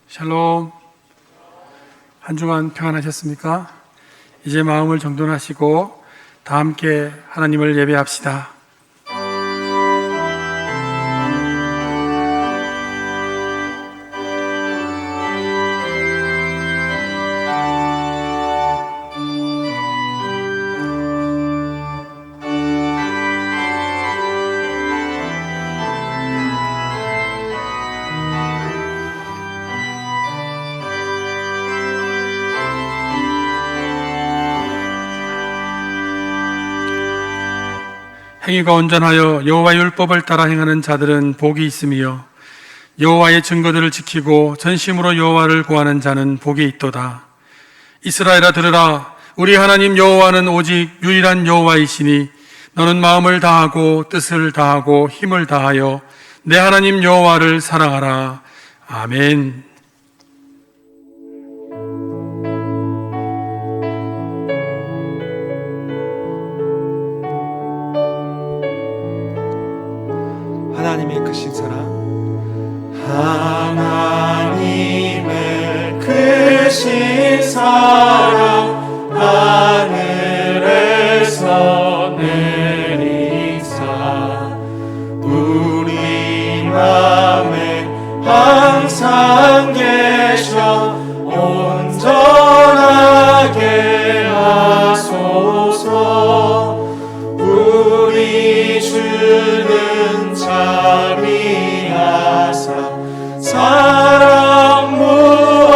샬롬. 한 주간 평안하셨습니까? 이제 마음을 정돈하시고 다 함께 하나님을 예배합시다. 행위가 온전하여 여호와의 율법을 따라 행하는 자들은 복이 있으며 여호와의 증거들을 지키고 전심으로 여호와를 구하는 자는 복이 있도다. 이스라엘아 들으라. 우리 하나님 여호와는 오직 유일한 여호와이시니 너는 마음을 다하고 뜻을 다하고 힘을 다하여 내 하나님 여호와를 사랑하라. 아멘. 하나님의 크신 사랑, 하나님의 크신 사랑 하늘에서 내리사 우리 맘에 항상 계셔 온전하게 하소서. 우리 주는 자비하사 사랑 무한하시니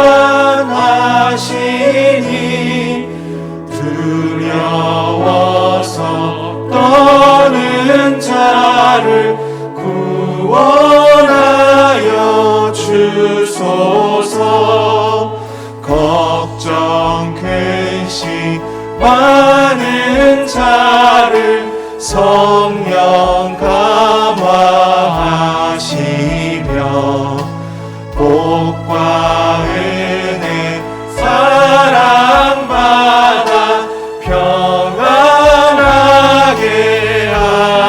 두려워서 떠는 자를 구원하여 주소서. 걱정 근심 많은 자를 성령 감화하시며 복과 은혜 사랑받아 평안하게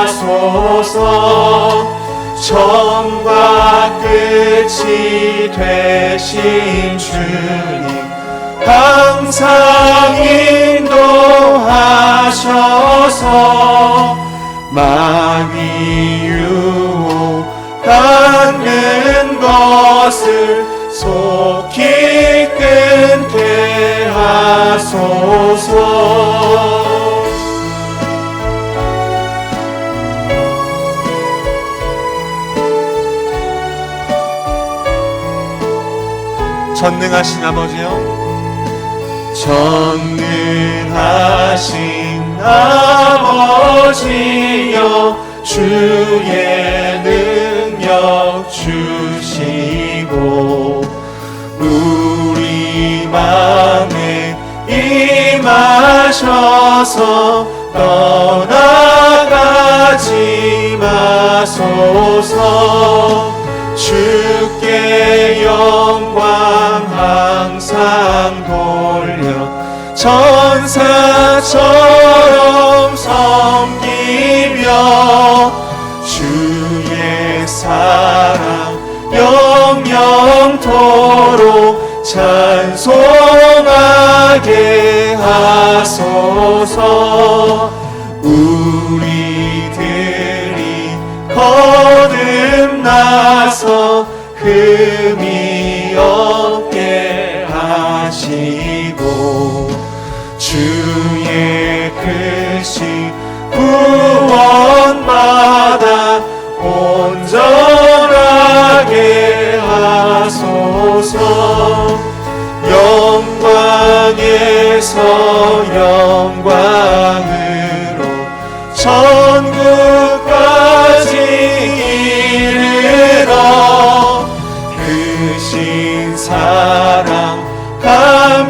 하소서. 처음과 끝이 되신 주님 항상 인도하셔서 마귀 유혹하는 것을 속히 끊게 하소서. 전능하신 아버지여, 전능하신 아버지여 주의 능력 주시고 우리 맘에 임하셔서 떠나가지 마소서. 주께 영광 항상 돌려 천사처럼 섬기며 주의 사랑 영영토록 찬송하게 하소서. 우리들이 거듭나서 흠이 없게 하시고 주의 크신 구원받아 온전하게 하소서. 영광에서 영광으로 천국까지 이르러 크신 사랑 감격하여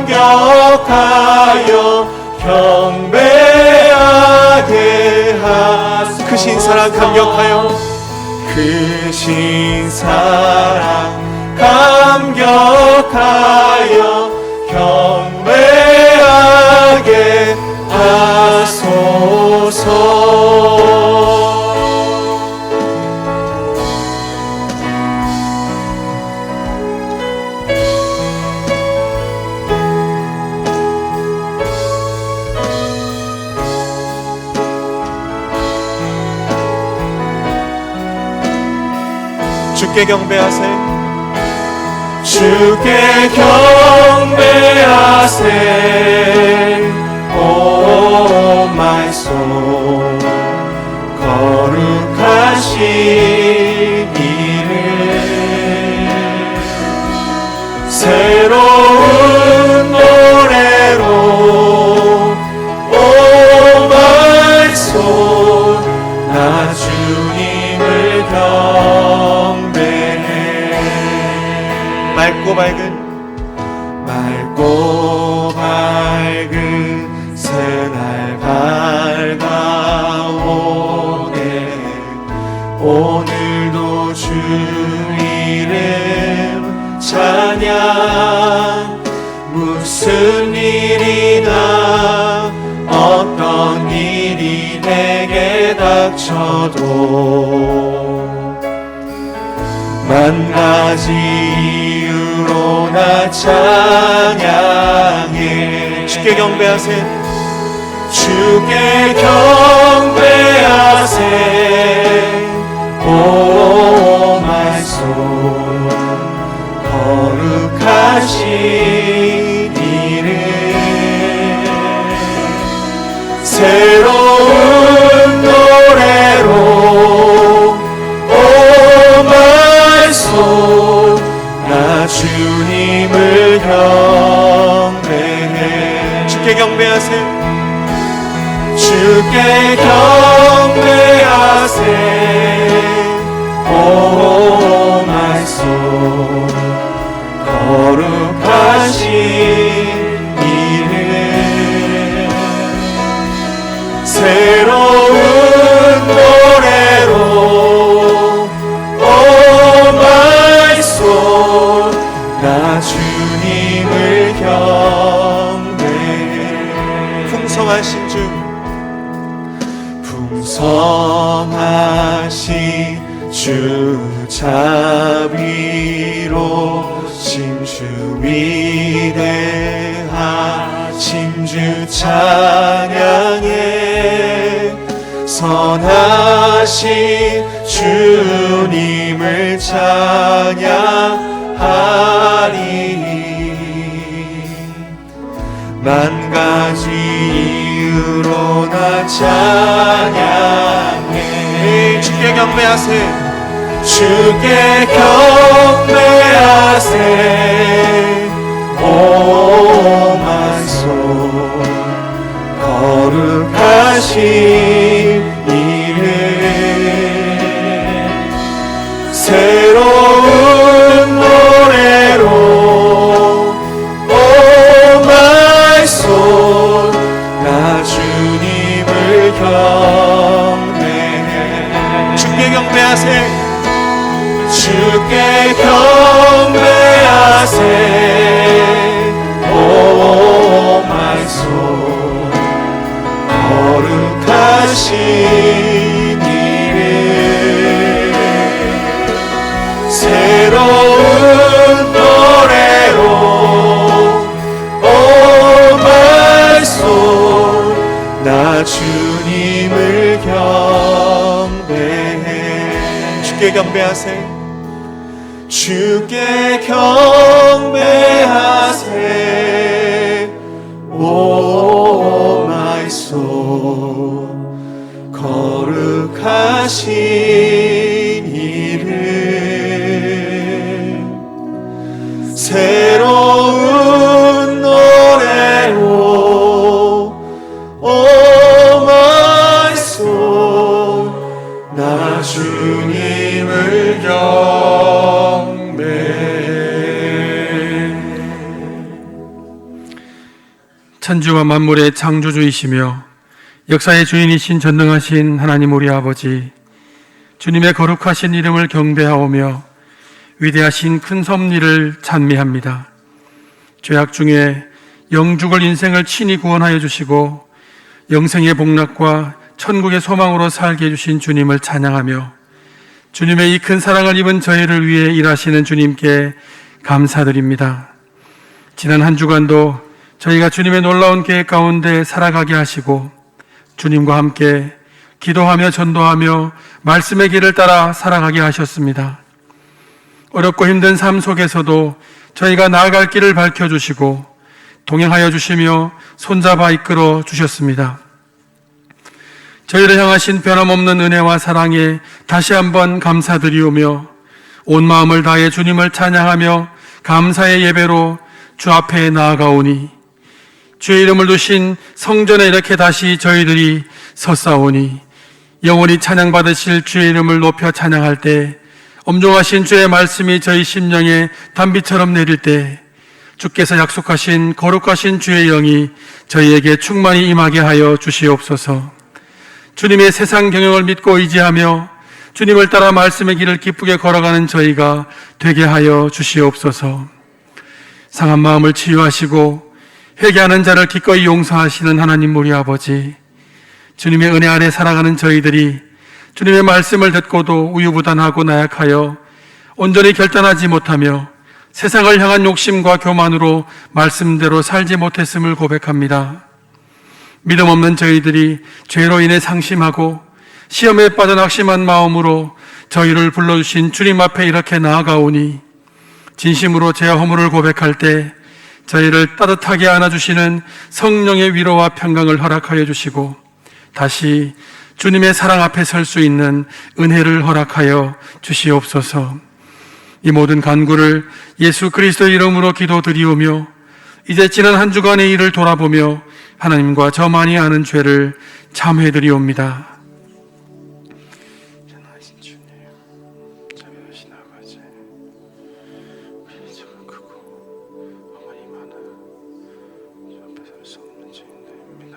경배하게 하소서. 크신 사랑 감격하여, 크신 사랑 감격하여 경배하게 하소서. 주께 경배하세. 주께 경배하세 오 마이 소울 거룩하신 이름 새로운 노래로 오 마이 소울 나 주님을 경배해. 맑고 밝은 새날 밝아오네 오늘도 주 이름 찬양 무슨 일이나 어떤 일이 내게 닥쳐도 만 가지 이유로 나 찬양해. 주께 경배하세. 주께 경배하세 오 마이 소울 거룩하신 이름 새로운 노래로 오 마이 소울 나 주님을 경배해. 주께 경배하세. 주께 경배하세 오 마이 소울 거룩하신 이름 새로운 노래로 오 마이 소울 나 주님을 경배해. 풍성하신 주 풍성하신 주 자비로우신 주 위대하신 주 찬양해. 선하신 주님을 찬양하리. 만 가지 이유로 나 찬양해. 주께 경배하세. 주께 경배하세 오 마이 소울 거룩하신 이름 새로운 노래로 오 마이 소울 나 주님을 경배해. 주께 경배하세. 주께 경배하세 오 마이 소울 거룩하신 이름 새로운 노래로 오 마이 소울 나 주님을 경배해. 주께 경배하세. 주께 경배하세 오 마이 소울 거룩하신 이름 새로운 노래로 오 마이 소울 나 주님을 천지와 만물의 창조주이시며 역사의 주인이신 전능하신 하나님 우리 아버지, 주님의 거룩하신 이름을 경배하오며 위대하신 큰 섭리를 찬미합니다. 죄악 중에 영죽을 인생을 친히 구원하여 주시고 영생의 복락과 천국의 소망으로 살게 해주신 주님을 찬양하며 주님의 이 큰 사랑을 입은 저희를 위해 일하시는 주님께 감사드립니다. 지난 한 주간도 저희가 주님의 놀라운 계획 가운데 살아가게 하시고 주님과 함께 기도하며 전도하며 말씀의 길을 따라 살아가게 하셨습니다. 어렵고 힘든 삶 속에서도 저희가 나아갈 길을 밝혀주시고 동행하여 주시며 손잡아 이끌어 주셨습니다. 저희를 향하신 변함없는 은혜와 사랑에 다시 한번 감사드리오며 온 마음을 다해 주님을 찬양하며 감사의 예배로 주 앞에 나아가오니 주의 이름을 두신 성전에 이렇게 다시 저희들이 섰사오니 영원히 찬양받으실 주의 이름을 높여 찬양할 때 엄중하신 주의 말씀이 저희 심령에 단비처럼 내릴 때 주께서 약속하신 거룩하신 주의 영이 저희에게 충만히 임하게 하여 주시옵소서. 주님의 세상 경영을 믿고 의지하며 주님을 따라 말씀의 길을 기쁘게 걸어가는 저희가 되게 하여 주시옵소서. 상한 마음을 치유하시고 회개하는 자를 기꺼이 용서하시는 하나님 우리 아버지, 주님의 은혜 아래 살아가는 저희들이 주님의 말씀을 듣고도 우유부단하고 나약하여 온전히 결단하지 못하며 세상을 향한 욕심과 교만으로 말씀대로 살지 못했음을 고백합니다. 믿음 없는 저희들이 죄로 인해 상심하고 시험에 빠져 낙심한 마음으로 저희를 불러주신 주님 앞에 이렇게 나아가오니 진심으로 죄와 허물을 고백할 때 저희를 따뜻하게 안아주시는 성령의 위로와 평강을 허락하여 주시고 다시 주님의 사랑 앞에 설 수 있는 은혜를 허락하여 주시옵소서. 이 모든 간구를 예수 그리스도의 이름으로 기도드리오며 이제 지난 한 주간의 일을 돌아보며 하나님과 저만이 아는 죄를 참회드리옵니다. 전하신 주님, 자비하신 아버지, 우리 죄가 크고 어머니 많아 주 앞에 설 수 없는 죄인들입니다.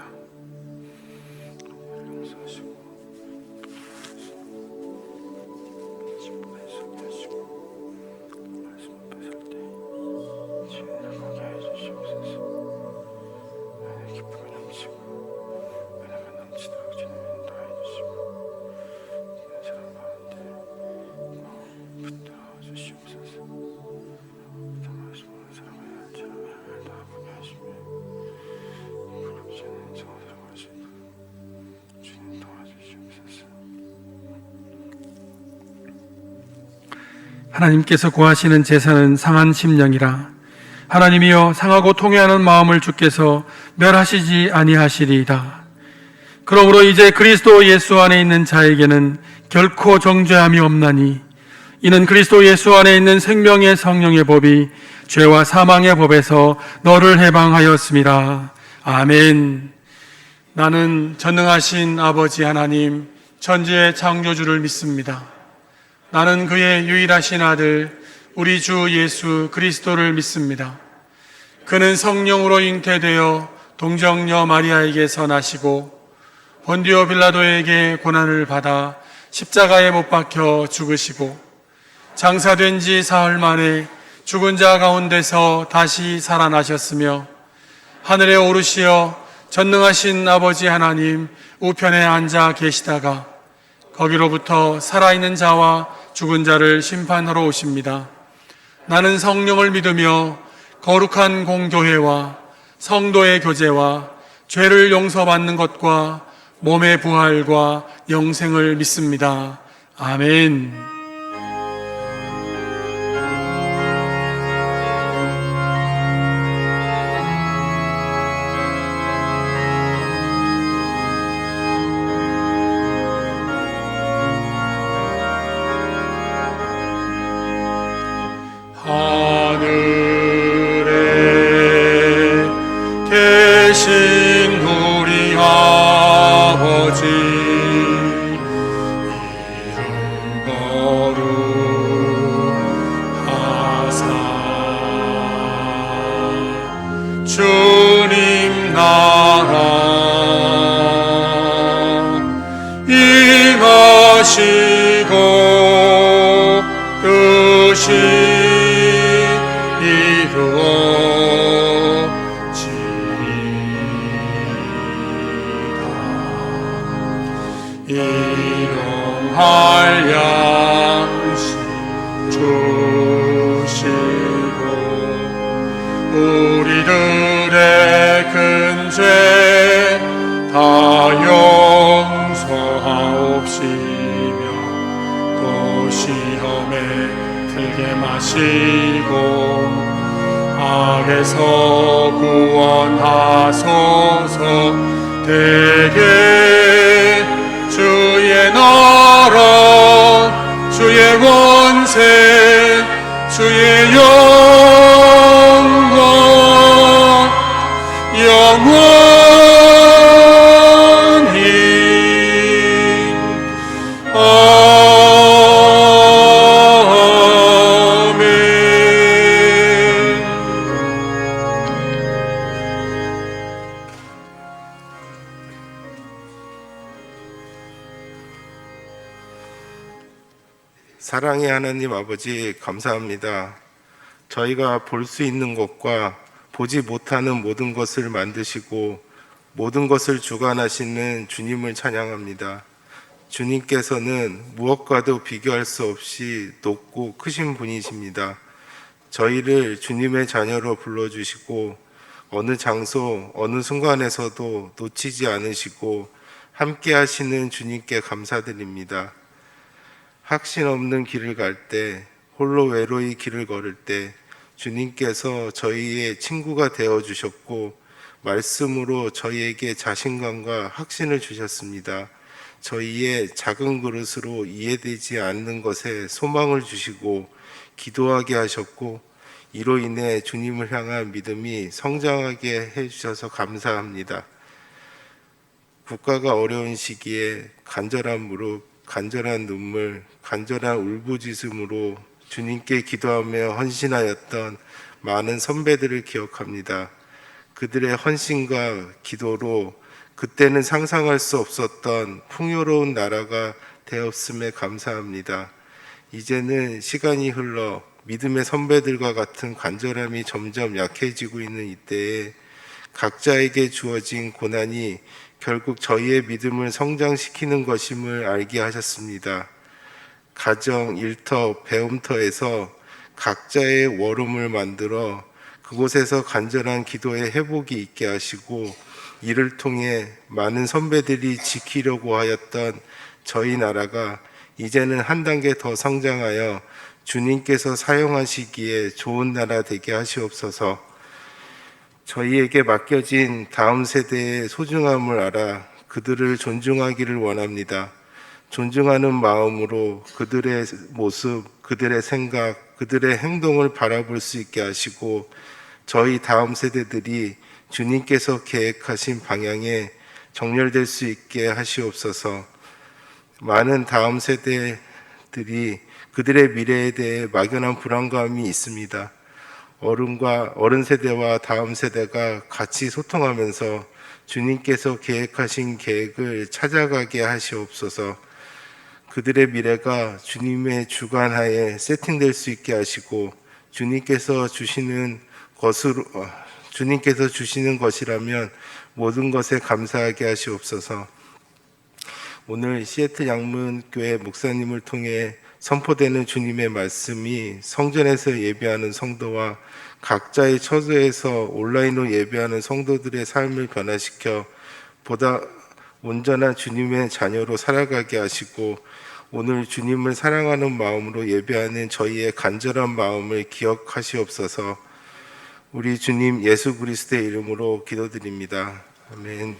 용서하시고 진보에 서게 하시고 말씀 앞에 설 때 주님을 보게 해 주시옵소서. 은혜 기쁨이 넘치고 은혜가 넘치도록 주님 인도해 주시고 주님의 사랑 가운데 붙들어 주시옵소서. 더 말씀으로 사랑하여 알지라 하나님을 다하게 하시며 부럽지 않은 정사랑 하시고 주님 도와주시옵소서. 하나님께서 구하시는 제사는 상한 심령이라. 하나님이여 상하고 통회하는 마음을 주께서 멸하시지 아니하시리이다. 그러므로 이제 그리스도 예수 안에 있는 자에게는 결코 정죄함이 없나니 이는 그리스도 예수 안에 있는 생명의 성령의 법이 죄와 사망의 법에서 너를 해방하였습니다. 아멘. 나는 전능하신 아버지 하나님 천지의 창조주를 믿습니다. 나는 그의 유일하신 아들 우리 주 예수 그리스도를 믿습니다. 그는 성령으로 잉태되어 동정녀 마리아에게서 나시고 본디오 빌라도에게 고난을 받아 십자가에 못 박혀 죽으시고 장사된 지 사흘 만에 죽은 자 가운데서 다시 살아나셨으며 하늘에 오르시어 전능하신 아버지 하나님 우편에 앉아 계시다가 거기로부터 살아있는 자와 죽은 자를 심판하러 오십니다. 나는 성령을 믿으며 거룩한 공교회와 성도의 교제와 죄를 용서받는 것과 몸의 부활과 영생을 믿습니다. 아멘. 하늘에 계신 우리 아버지 이름 거룩하사 주님 나라 임하시고 뜻이 일용할 양식 주시고 우리들의 큰 죄 다 용서하옵시며 또 시험에 들게 하시고 악에서 구원하소서. 대개 주의 나라 주의 권세 주의 영광 영원히 아멘. 사랑의 하나님 아버지, 감사합니다. 저희가 볼 수 있는 것과 보지 못하는 모든 것을 만드시고 모든 것을 주관하시는 주님을 찬양합니다. 주님께서는 무엇과도 비교할 수 없이 높고 크신 분이십니다. 저희를 주님의 자녀로 불러주시고 어느 장소, 어느 순간에서도 놓치지 않으시고 함께 하시는 주님께 감사드립니다. 확신 없는 길을 갈 때, 홀로 외로이 길을 걸을 때 주님께서 저희의 친구가 되어 주셨고 말씀으로 저희에게 자신감과 확신을 주셨습니다. 저희의 작은 그릇으로 이해되지 않는 것에 소망을 주시고 기도하게 하셨고 이로 인해 주님을 향한 믿음이 성장하게 해주셔서 감사합니다. 국가가 어려운 시기에 간절한 무릎, 간절한 눈물, 간절한 울부짖음으로 주님께 기도하며 헌신하였던 많은 선배들을 기억합니다. 그들의 헌신과 기도로 그때는 상상할 수 없었던 풍요로운 나라가 되었음에 감사합니다. 이제는 시간이 흘러 믿음의 선배들과 같은 간절함이 점점 약해지고 있는 이때에 각자에게 주어진 고난이 결국 저희의 믿음을 성장시키는 것임을 알게 하셨습니다. 가정, 일터, 배움터에서 각자의 워룸을 만들어 그곳에서 간절한 기도의 회복이 있게 하시고 이를 통해 많은 선배들이 지키려고 하였던 저희 나라가 이제는 한 단계 더 성장하여 주님께서 사용하시기에 좋은 나라 되게 하시옵소서. 저희에게 맡겨진 다음 세대의 소중함을 알아 그들을 존중하기를 원합니다. 존중하는 마음으로 그들의 모습, 그들의 생각, 그들의 행동을 바라볼 수 있게 하시고 저희 다음 세대들이 주님께서 계획하신 방향에 정렬될 수 있게 하시옵소서. 많은 다음 세대들이 그들의 미래에 대해 막연한 불안감이 있습니다. 어른 세대와 다음 세대가 같이 소통하면서 주님께서 계획하신 계획을 찾아가게 하시옵소서. 그들의 미래가 주님의 주관하에 세팅될 수 있게 하시고 주님께서 주시는 것이라면 모든 것에 감사하게 하시옵소서. 오늘 시애틀 양문교회 목사님을 통해 선포되는 주님의 말씀이 성전에서 예배하는 성도와 각자의 처소에서 온라인으로 예배하는 성도들의 삶을 변화시켜 보다 온전한 주님의 자녀로 살아가게 하시고 오늘 주님을 사랑하는 마음으로 예배하는 저희의 간절한 마음을 기억하시옵소서. 우리 주님 예수 그리스도의 이름으로 기도드립니다. 아멘.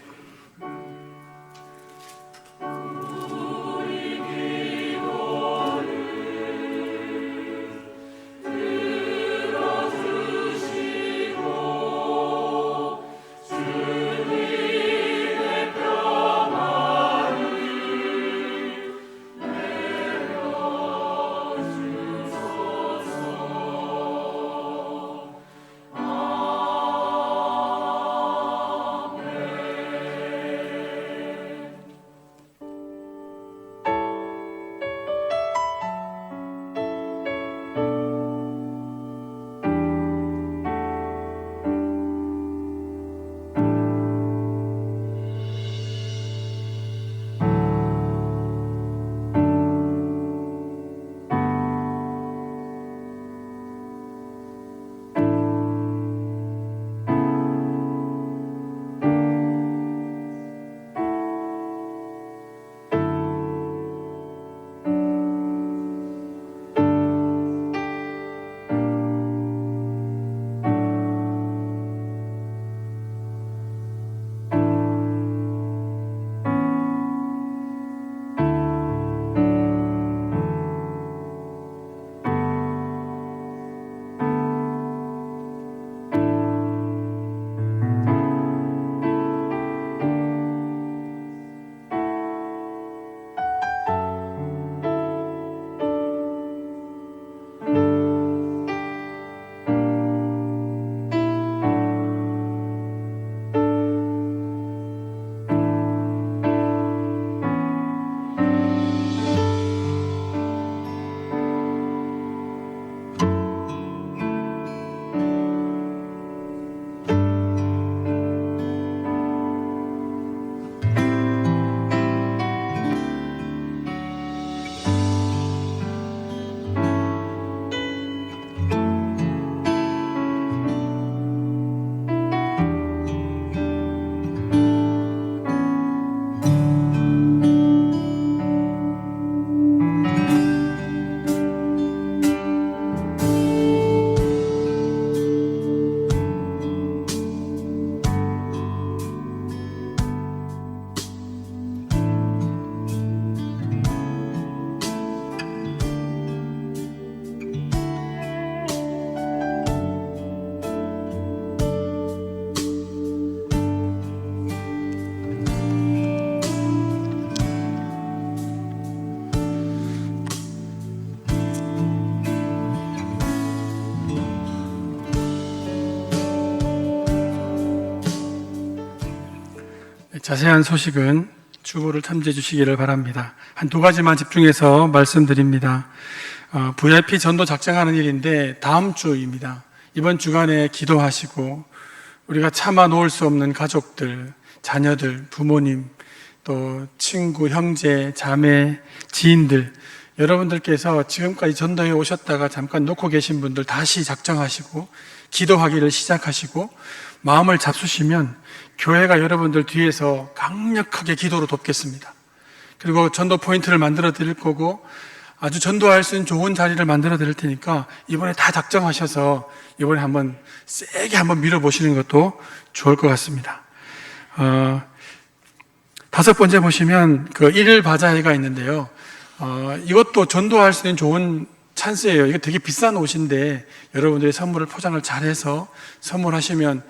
자세한 소식은 주보를 참조해 주시기를 바랍니다. 한 두 가지만 집중해서 말씀드립니다. VIP 전도 작정하는 일인데 다음 주입니다. 이번 주간에 기도하시고 우리가 참아 놓을 수 없는 가족들, 자녀들, 부모님, 또 친구, 형제, 자매, 지인들, 여러분들께서 지금까지 전도에 오셨다가 잠깐 놓고 계신 분들 다시 작정하시고 기도하기를 시작하시고 마음을 잡수시면 교회가 여러분들 뒤에서 강력하게 기도로 돕겠습니다. 그리고 전도 포인트를 만들어 드릴 거고 아주 전도할 수 있는 좋은 자리를 만들어 드릴 테니까 이번에 다 작정하셔서 이번에 한번 세게 한번 밀어보시는 것도 좋을 것 같습니다. 다섯 번째 보시면 그 일일 바자회가 있는데요. 이것도 전도할 수 있는 좋은 찬스예요. 이거 되게 비싼 옷인데 여러분들이 선물을 포장을 잘해서 선물하시면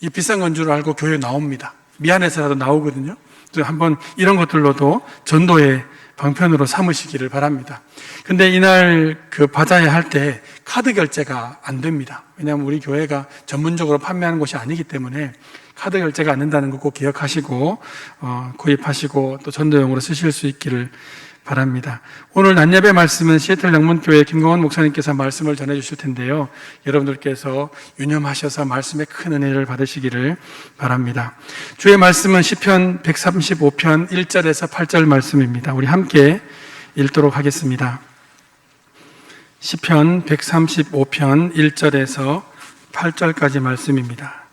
이 비싼 건 줄 알고 교회에 나옵니다. 미안해서라도 나오거든요. 그래서 한번 이런 것들로도 전도의 방편으로 삼으시기를 바랍니다. 근데 이날 그 바자회 할 때 카드 결제가 안 됩니다. 왜냐하면 우리 교회가 전문적으로 판매하는 곳이 아니기 때문에 카드 결제가 안 된다는 거 꼭 기억하시고 구입하시고 또 전도용으로 쓰실 수 있기를 바랍니다. 오늘 낮예배 말씀은 시애틀 영문교회 김광원 목사님께서 말씀을 전해주실 텐데요. 여러분들께서 유념하셔서 말씀에 큰 은혜를 받으시기를 바랍니다. 주의 말씀은 시편 135편 1절에서 8절 말씀입니다. 우리 함께 읽도록 하겠습니다. 시편 135편 1절에서 8절까지 말씀입니다.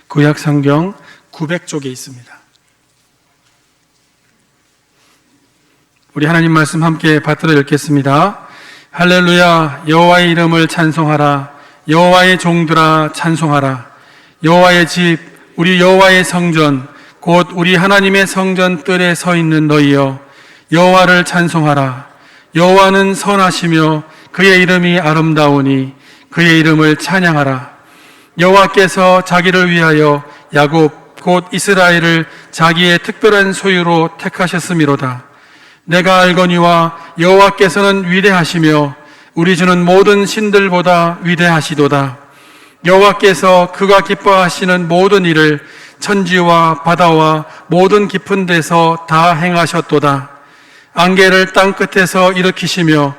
구약 성경 900쪽에 있습니다. 우리 하나님 말씀 함께 받들어 읽겠습니다. 할렐루야. 여호와의 이름을 찬송하라. 여호와의 종들아 찬송하라. 여호와의 집, 우리 여호와의 성전, 곧 우리 하나님의 성전 뜰에 서 있는 너희여, 여호와를 찬송하라. 여호와는 선하시며 그의 이름이 아름다우니 그의 이름을 찬양하라. 여호와께서 자기를 위하여 야곱 곧 이스라엘을 자기의 특별한 소유로 택하셨음이로다. 내가 알거니와 여호와께서는 위대하시며 우리 주는 모든 신들보다 위대하시도다. 여호와께서 그가 기뻐하시는 모든 일을 천지와 바다와 모든 깊은 데서 다 행하셨도다. 안개를 땅 끝에서 일으키시며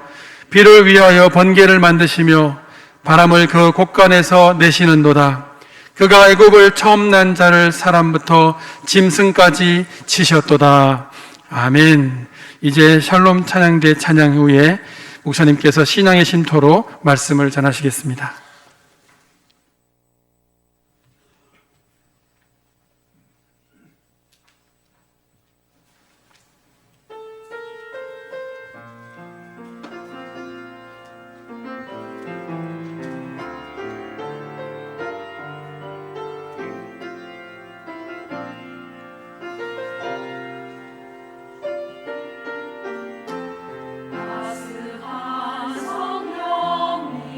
비를 위하여 번개를 만드시며 바람을 그 곳간에서 내시는도다. 그가 애굽을 처음 난 자를 사람부터 짐승까지 치셨도다. 아멘. 이제 샬롬 찬양대 찬양 후에 목사님께서 신앙의 쉼터로 말씀을 전하시겠습니다. 따스한 성령님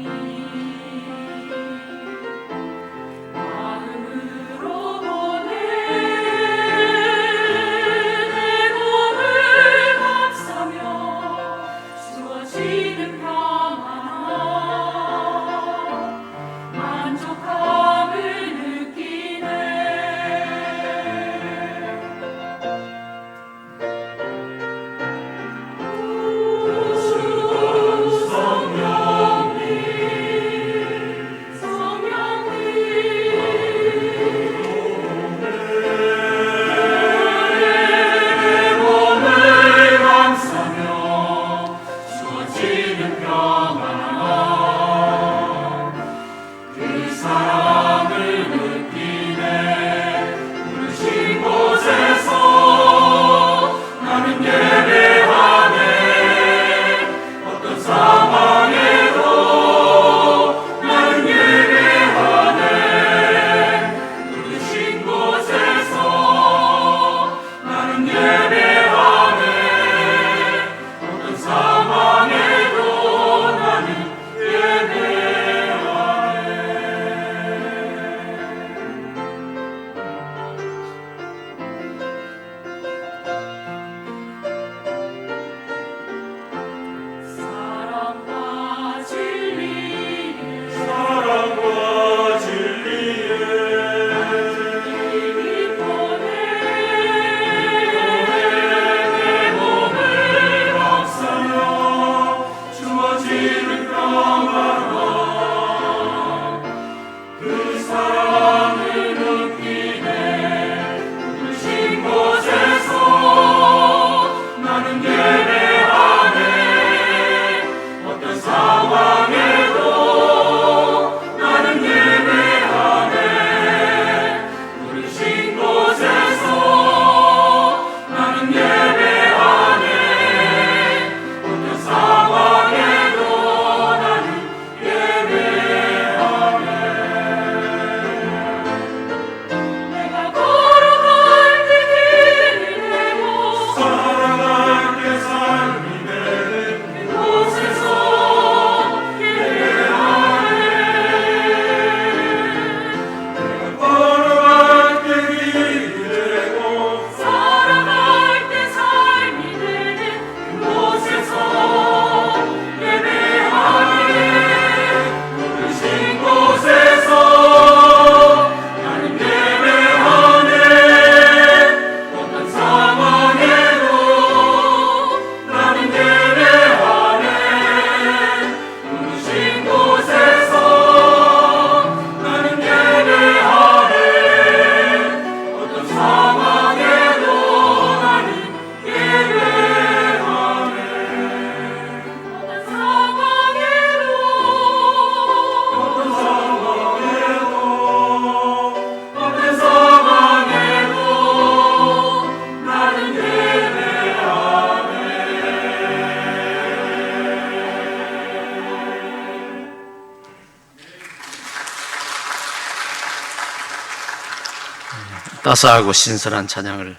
따스하고 신선한 찬양을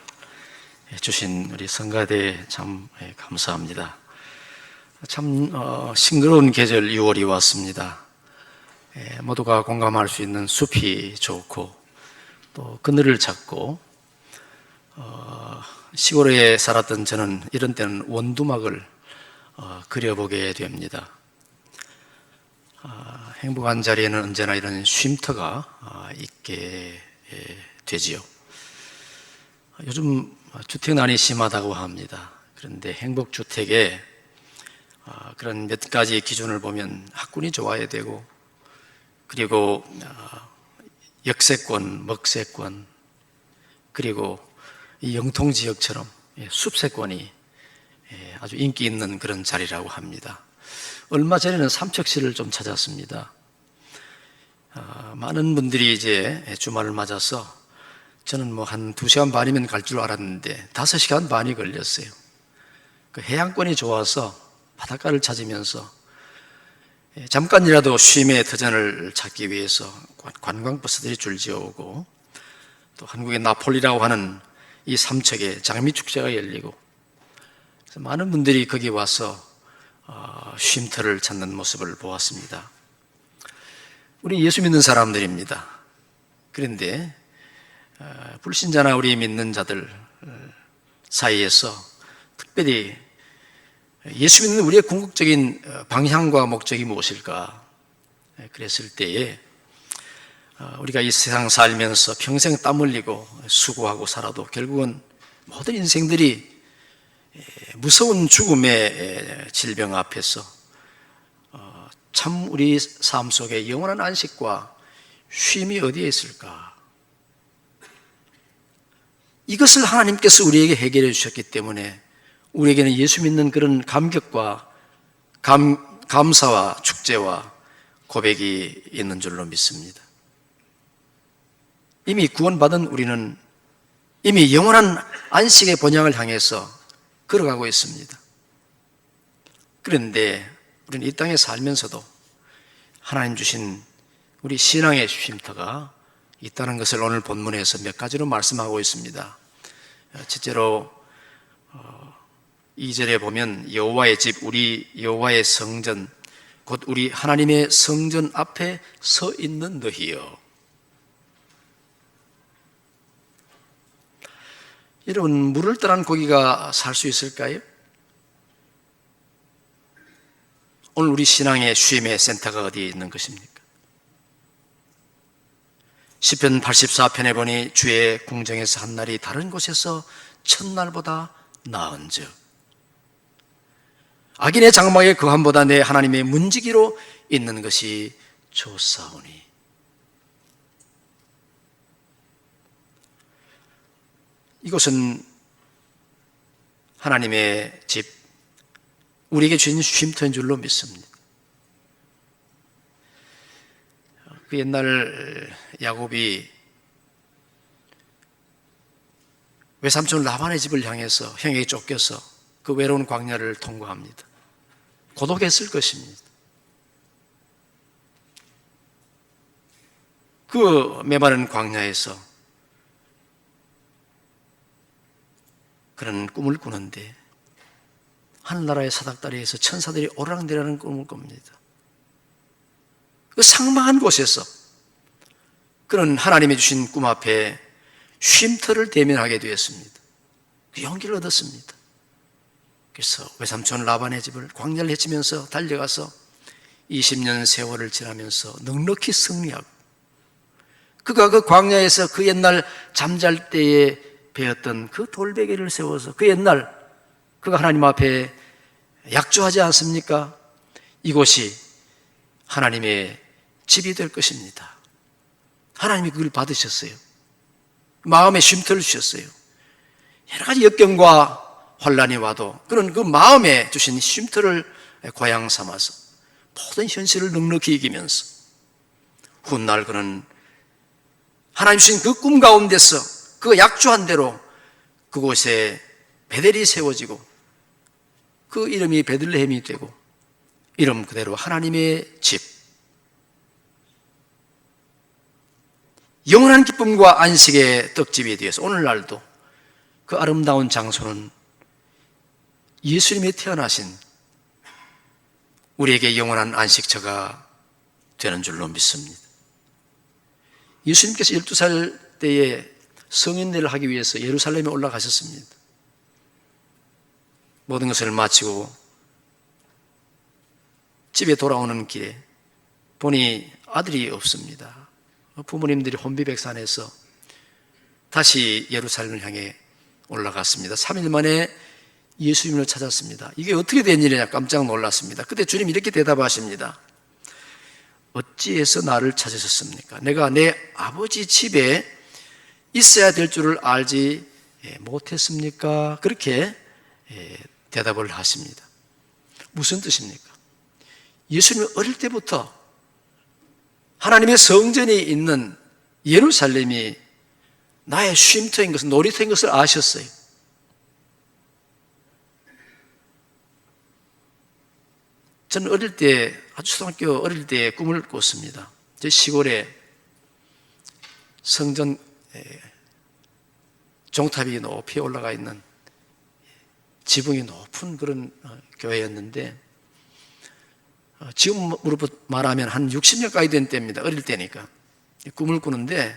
주신 우리 성가대 참 감사합니다. 참 싱그러운 계절 6월이 왔습니다. 모두가 공감할 수 있는 숲이 좋고 또 그늘을 찾고 시골에 살았던 저는 이런 때는 원두막을 그려보게 됩니다. 행복한 자리에는 언제나 이런 쉼터가 있게 되지요. 요즘 주택난이 심하다고 합니다. 그런데 행복주택에 그런 몇 가지 기준을 보면 학군이 좋아야 되고, 그리고 역세권, 먹세권, 그리고 이 영통지역처럼 숲세권이 아주 인기 있는 그런 자리라고 합니다. 얼마 전에는 삼척시를 좀 찾았습니다. 많은 분들이 이제 주말을 맞아서, 저는 뭐 한 2시간 반이면 갈 줄 알았는데 5시간 반이 걸렸어요. 그 해안권이 좋아서 바닷가를 찾으면서 잠깐이라도 쉼의 터전을 찾기 위해서 관광버스들이 줄지어오고, 또 한국의 나폴리라고 하는 이 삼척에 장미축제가 열리고, 그래서 많은 분들이 거기 와서 쉼터를 찾는 모습을 보았습니다. 우리 예수 믿는 사람들입니다. 그런데 불신자나 우리 믿는 자들 사이에서 특별히 예수 믿는 우리의 궁극적인 방향과 목적이 무엇일까? 그랬을 때에 우리가 이 세상 살면서 평생 땀 흘리고 수고하고 살아도 결국은 모든 인생들이 무서운 죽음의 질병 앞에서 참 우리 삶 속에 영원한 안식과 쉼이 어디에 있을까? 이것을 하나님께서 우리에게 해결해 주셨기 때문에 우리에게는 예수 믿는 그런 감격과 감사와 축제와 고백이 있는 줄로 믿습니다. 이미 구원받은 우리는 이미 영원한 안식의 본향을 향해서 걸어가고 있습니다. 그런데 우리는 이 땅에 살면서도 하나님 주신 우리 신앙의 쉼터가 있다는 것을 오늘 본문에서 몇 가지로 말씀하고 있습니다. 첫째로 2절에 보면 여호와의 집, 우리 여호와의 성전, 곧 우리 하나님의 성전 앞에 서 있는 너희여. 여러분, 물을 떠난 고기가 살 수 있을까요? 오늘 우리 신앙의 쉼의 센터가 어디에 있는 것입니까? 시편 84편에 보니 주의 궁정에서 한 날이 다른 곳에서 첫날보다 나은즉 악인의 장막의 거함보다 내 하나님의 문지기로 있는 것이 좋사오니. 이곳은 하나님의 집, 우리에게 주신 쉼터인 줄로 믿습니다. 그 옛날 야곱이 외삼촌 라반의 집을 향해서 형에게 쫓겨서 그 외로운 광야를 통과합니다. 고독했을 것입니다. 그 메마른 광야에서 그런 꿈을 꾸는데 하늘나라의 사닥다리에서 천사들이 오르락내리락하는 꿈을 꿉니다. 그 상망한 곳에서 그런 하나님이 주신 꿈 앞에 쉼터를 대면하게 되었습니다. 그 용기를 얻었습니다. 그래서 외삼촌 라반의 집을 광야를 헤치면서 달려가서 20년 세월을 지나면서 넉넉히 승리하고, 그가 그 광야에서 그 옛날 잠잘 때에 베었던 그 돌베개를 세워서 그 옛날 그가 하나님 앞에 약조하지 않습니까? 이곳이 하나님의 집이 될 것입니다. 하나님이 그걸 받으셨어요. 마음에 쉼터를 주셨어요. 여러 가지 역경과 환란이 와도 그런 그 마음에 주신 쉼터를 고향 삼아서 모든 현실을 넉넉히 이기면서 훗날 그는 하나님 주신 그 꿈 가운데서 그 약조한 대로 그곳에 베델이 세워지고 그 이름이 베들레헴이 되고 이름 그대로 하나님의 집, 영원한 기쁨과 안식의 떡집에 대해서 오늘날도 그 아름다운 장소는 예수님이 태어나신 우리에게 영원한 안식처가 되는 줄로 믿습니다. 예수님께서 12살 때에 성인대를 하기 위해서 예루살렘에 올라가셨습니다. 모든 것을 마치고 집에 돌아오는 길에 보니 아들이 없습니다. 부모님들이 혼비백산해서 다시 예루살렘을 향해 올라갔습니다. 3일 만에 예수님을 찾았습니다. 이게 어떻게 된 일이냐 깜짝 놀랐습니다. 그때 주님 이렇게 대답하십니다. 어찌해서 나를 찾으셨습니까? 내가 내 아버지 집에 있어야 될 줄을 알지 못했습니까? 그렇게 대답을 하십니다. 무슨 뜻입니까? 예수님은 어릴 때부터 하나님의 성전이 있는 예루살렘이 나의 쉼터인 것을, 놀이터인 것을 아셨어요. 저는 어릴 때, 아주 초등학교 어릴 때 꿈을 꿨습니다. 제 시골에 성전 종탑이 높이 올라가 있는 지붕이 높은 그런 교회였는데, 지금으로 말하면 한 60년 가까이 된 때입니다. 어릴 때니까. 꿈을 꾸는데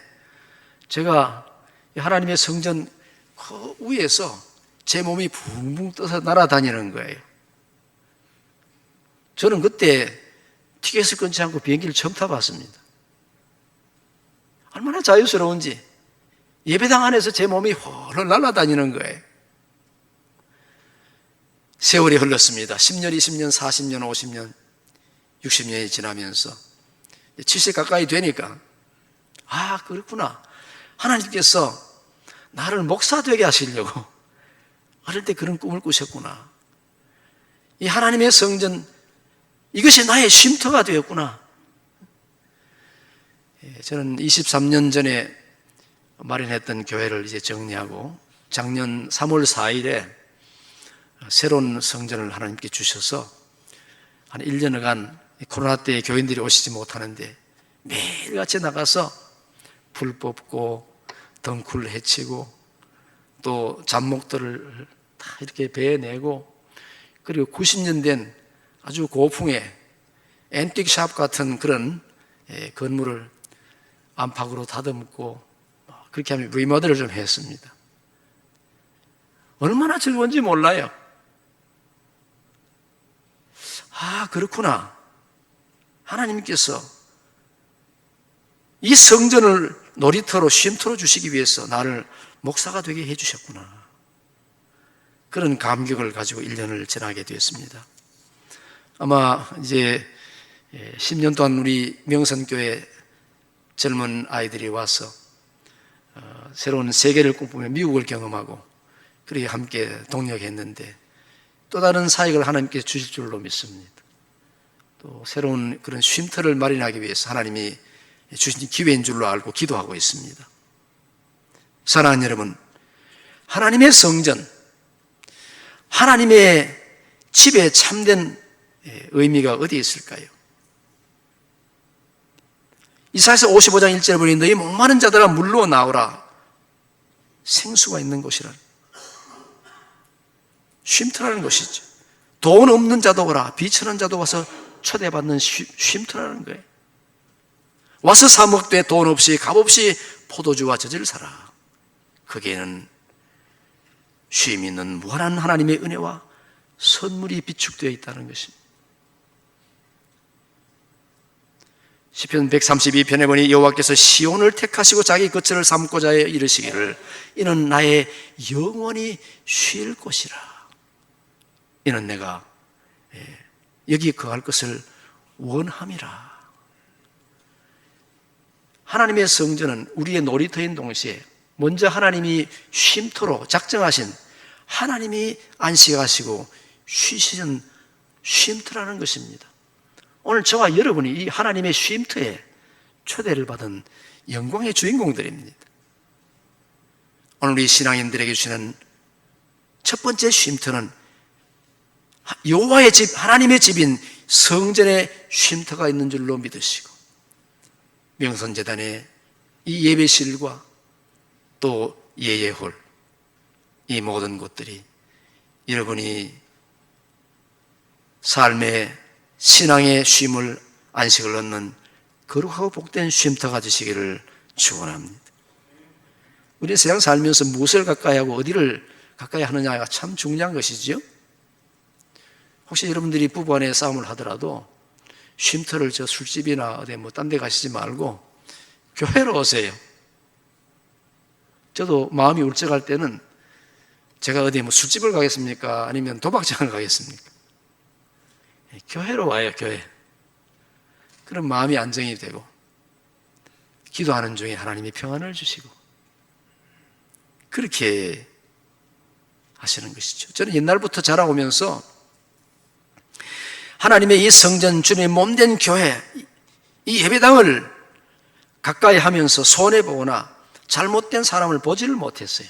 제가 하나님의 성전 그 위에서 제 몸이 붕붕 떠서 날아다니는 거예요. 저는 그때 티켓을 끊지 않고 비행기를 처음 타봤습니다. 얼마나 자유스러운지. 예배당 안에서 제 몸이 홀로 날아다니는 거예요. 세월이 흘렀습니다. 10년, 20년, 40년, 50년, 60년이 지나면서 70 가까이 되니까 아, 그렇구나. 하나님께서 나를 목사 되게 하시려고 어릴 때 그런 꿈을 꾸셨구나. 이 하나님의 성전, 이것이 나의 쉼터가 되었구나. 저는 23년 전에 마련했던 교회를 이제 정리하고 작년 3월 4일에 새로운 성전을 하나님께 주셔서 한 1년간 코로나 때 교인들이 오시지 못하는데 매일같이 나가서 불 뽑고 덩굴 헤치고 또 잡목들을 다 이렇게 베내고, 그리고 90년 된 아주 고풍의 앤틱샵 같은 그런 건물을 안팎으로 다듬고 그렇게 하면 리모델을 좀 했습니다. 얼마나 즐거운지 몰라요. 아, 그렇구나. 하나님께서 이 성전을 놀이터로 쉼터로 주시기 위해서 나를 목사가 되게 해주셨구나. 그런 감격을 가지고 1년을 지나게 되었습니다. 아마 이제 10년 동안 우리 명선교회 젊은 아이들이 와서 새로운 세계를 꿈꾸며 미국을 경험하고 그렇게 함께 동력했는데 또 다른 사역을 하나님께서 주실 줄로 믿습니다. 또 새로운 그런 쉼터를 마련하기 위해서 하나님이 주신 기회인 줄로 알고 기도하고 있습니다. 사랑하는 여러분, 하나님의 성전, 하나님의 집에 참된 의미가 어디에 있을까요? 이사야서 55장 1절에 보니 너희 목마른 자들아 물로 나오라. 생수가 있는 곳이라. 쉼터라는 것이죠. 돈 없는 자도 오라. 비천한 자도 와서 초대받는 쉼터라는 거예요. 와서 사 먹되 돈 없이 값 없이 포도주와 젖을 사라. 거기에는 쉼 있는 무한한 하나님의 은혜와 선물이 비축되어 있다는 것입니다. 시편 132편에 보니 여호와께서 시온을 택하시고 자기 거처를 삼고자 해 이르시기를 이는 나의 영원히 쉴 곳이라. 이는 내가 여기 거할 것을 원함이라. 하나님의 성전은 우리의 놀이터인 동시에 먼저 하나님이 쉼터로 작정하신, 하나님이 안식하시고 쉬시는 쉼터라는 것입니다. 오늘 저와 여러분이 이 하나님의 쉼터에 초대를 받은 영광의 주인공들입니다. 오늘 우리 신앙인들에게 주시는 첫 번째 쉼터는 여호와의 집, 하나님의 집인 성전의 쉼터가 있는 줄로 믿으시고 명선재단에 이 예배실과 또 예예홀, 이 모든 곳들이 여러분이 삶의 신앙의 쉼을, 안식을 얻는 거룩하고 복된 쉼터가 되시기를 축원합니다. 우리 세상 살면서 무엇을 가까이 하고 어디를 가까이 하느냐가 참 중요한 것이지요. 혹시 여러분들이 부부간에 싸움을 하더라도 쉼터를 저 술집이나 어디 딴 데 가시지 말고 교회로 오세요. 저도 마음이 울적할 때는 제가 어디 술집을 가겠습니까? 아니면 도박장을 가겠습니까? 교회로 와요, 교회. 그럼 마음이 안정이 되고 기도하는 중에 하나님이 평안을 주시고 그렇게 하시는 것이죠. 저는 옛날부터 자라오면서 하나님의 이 성전, 주님의 몸된 교회, 이 예배당을 가까이 하면서 손해보거나 잘못된 사람을 보지를 못했어요.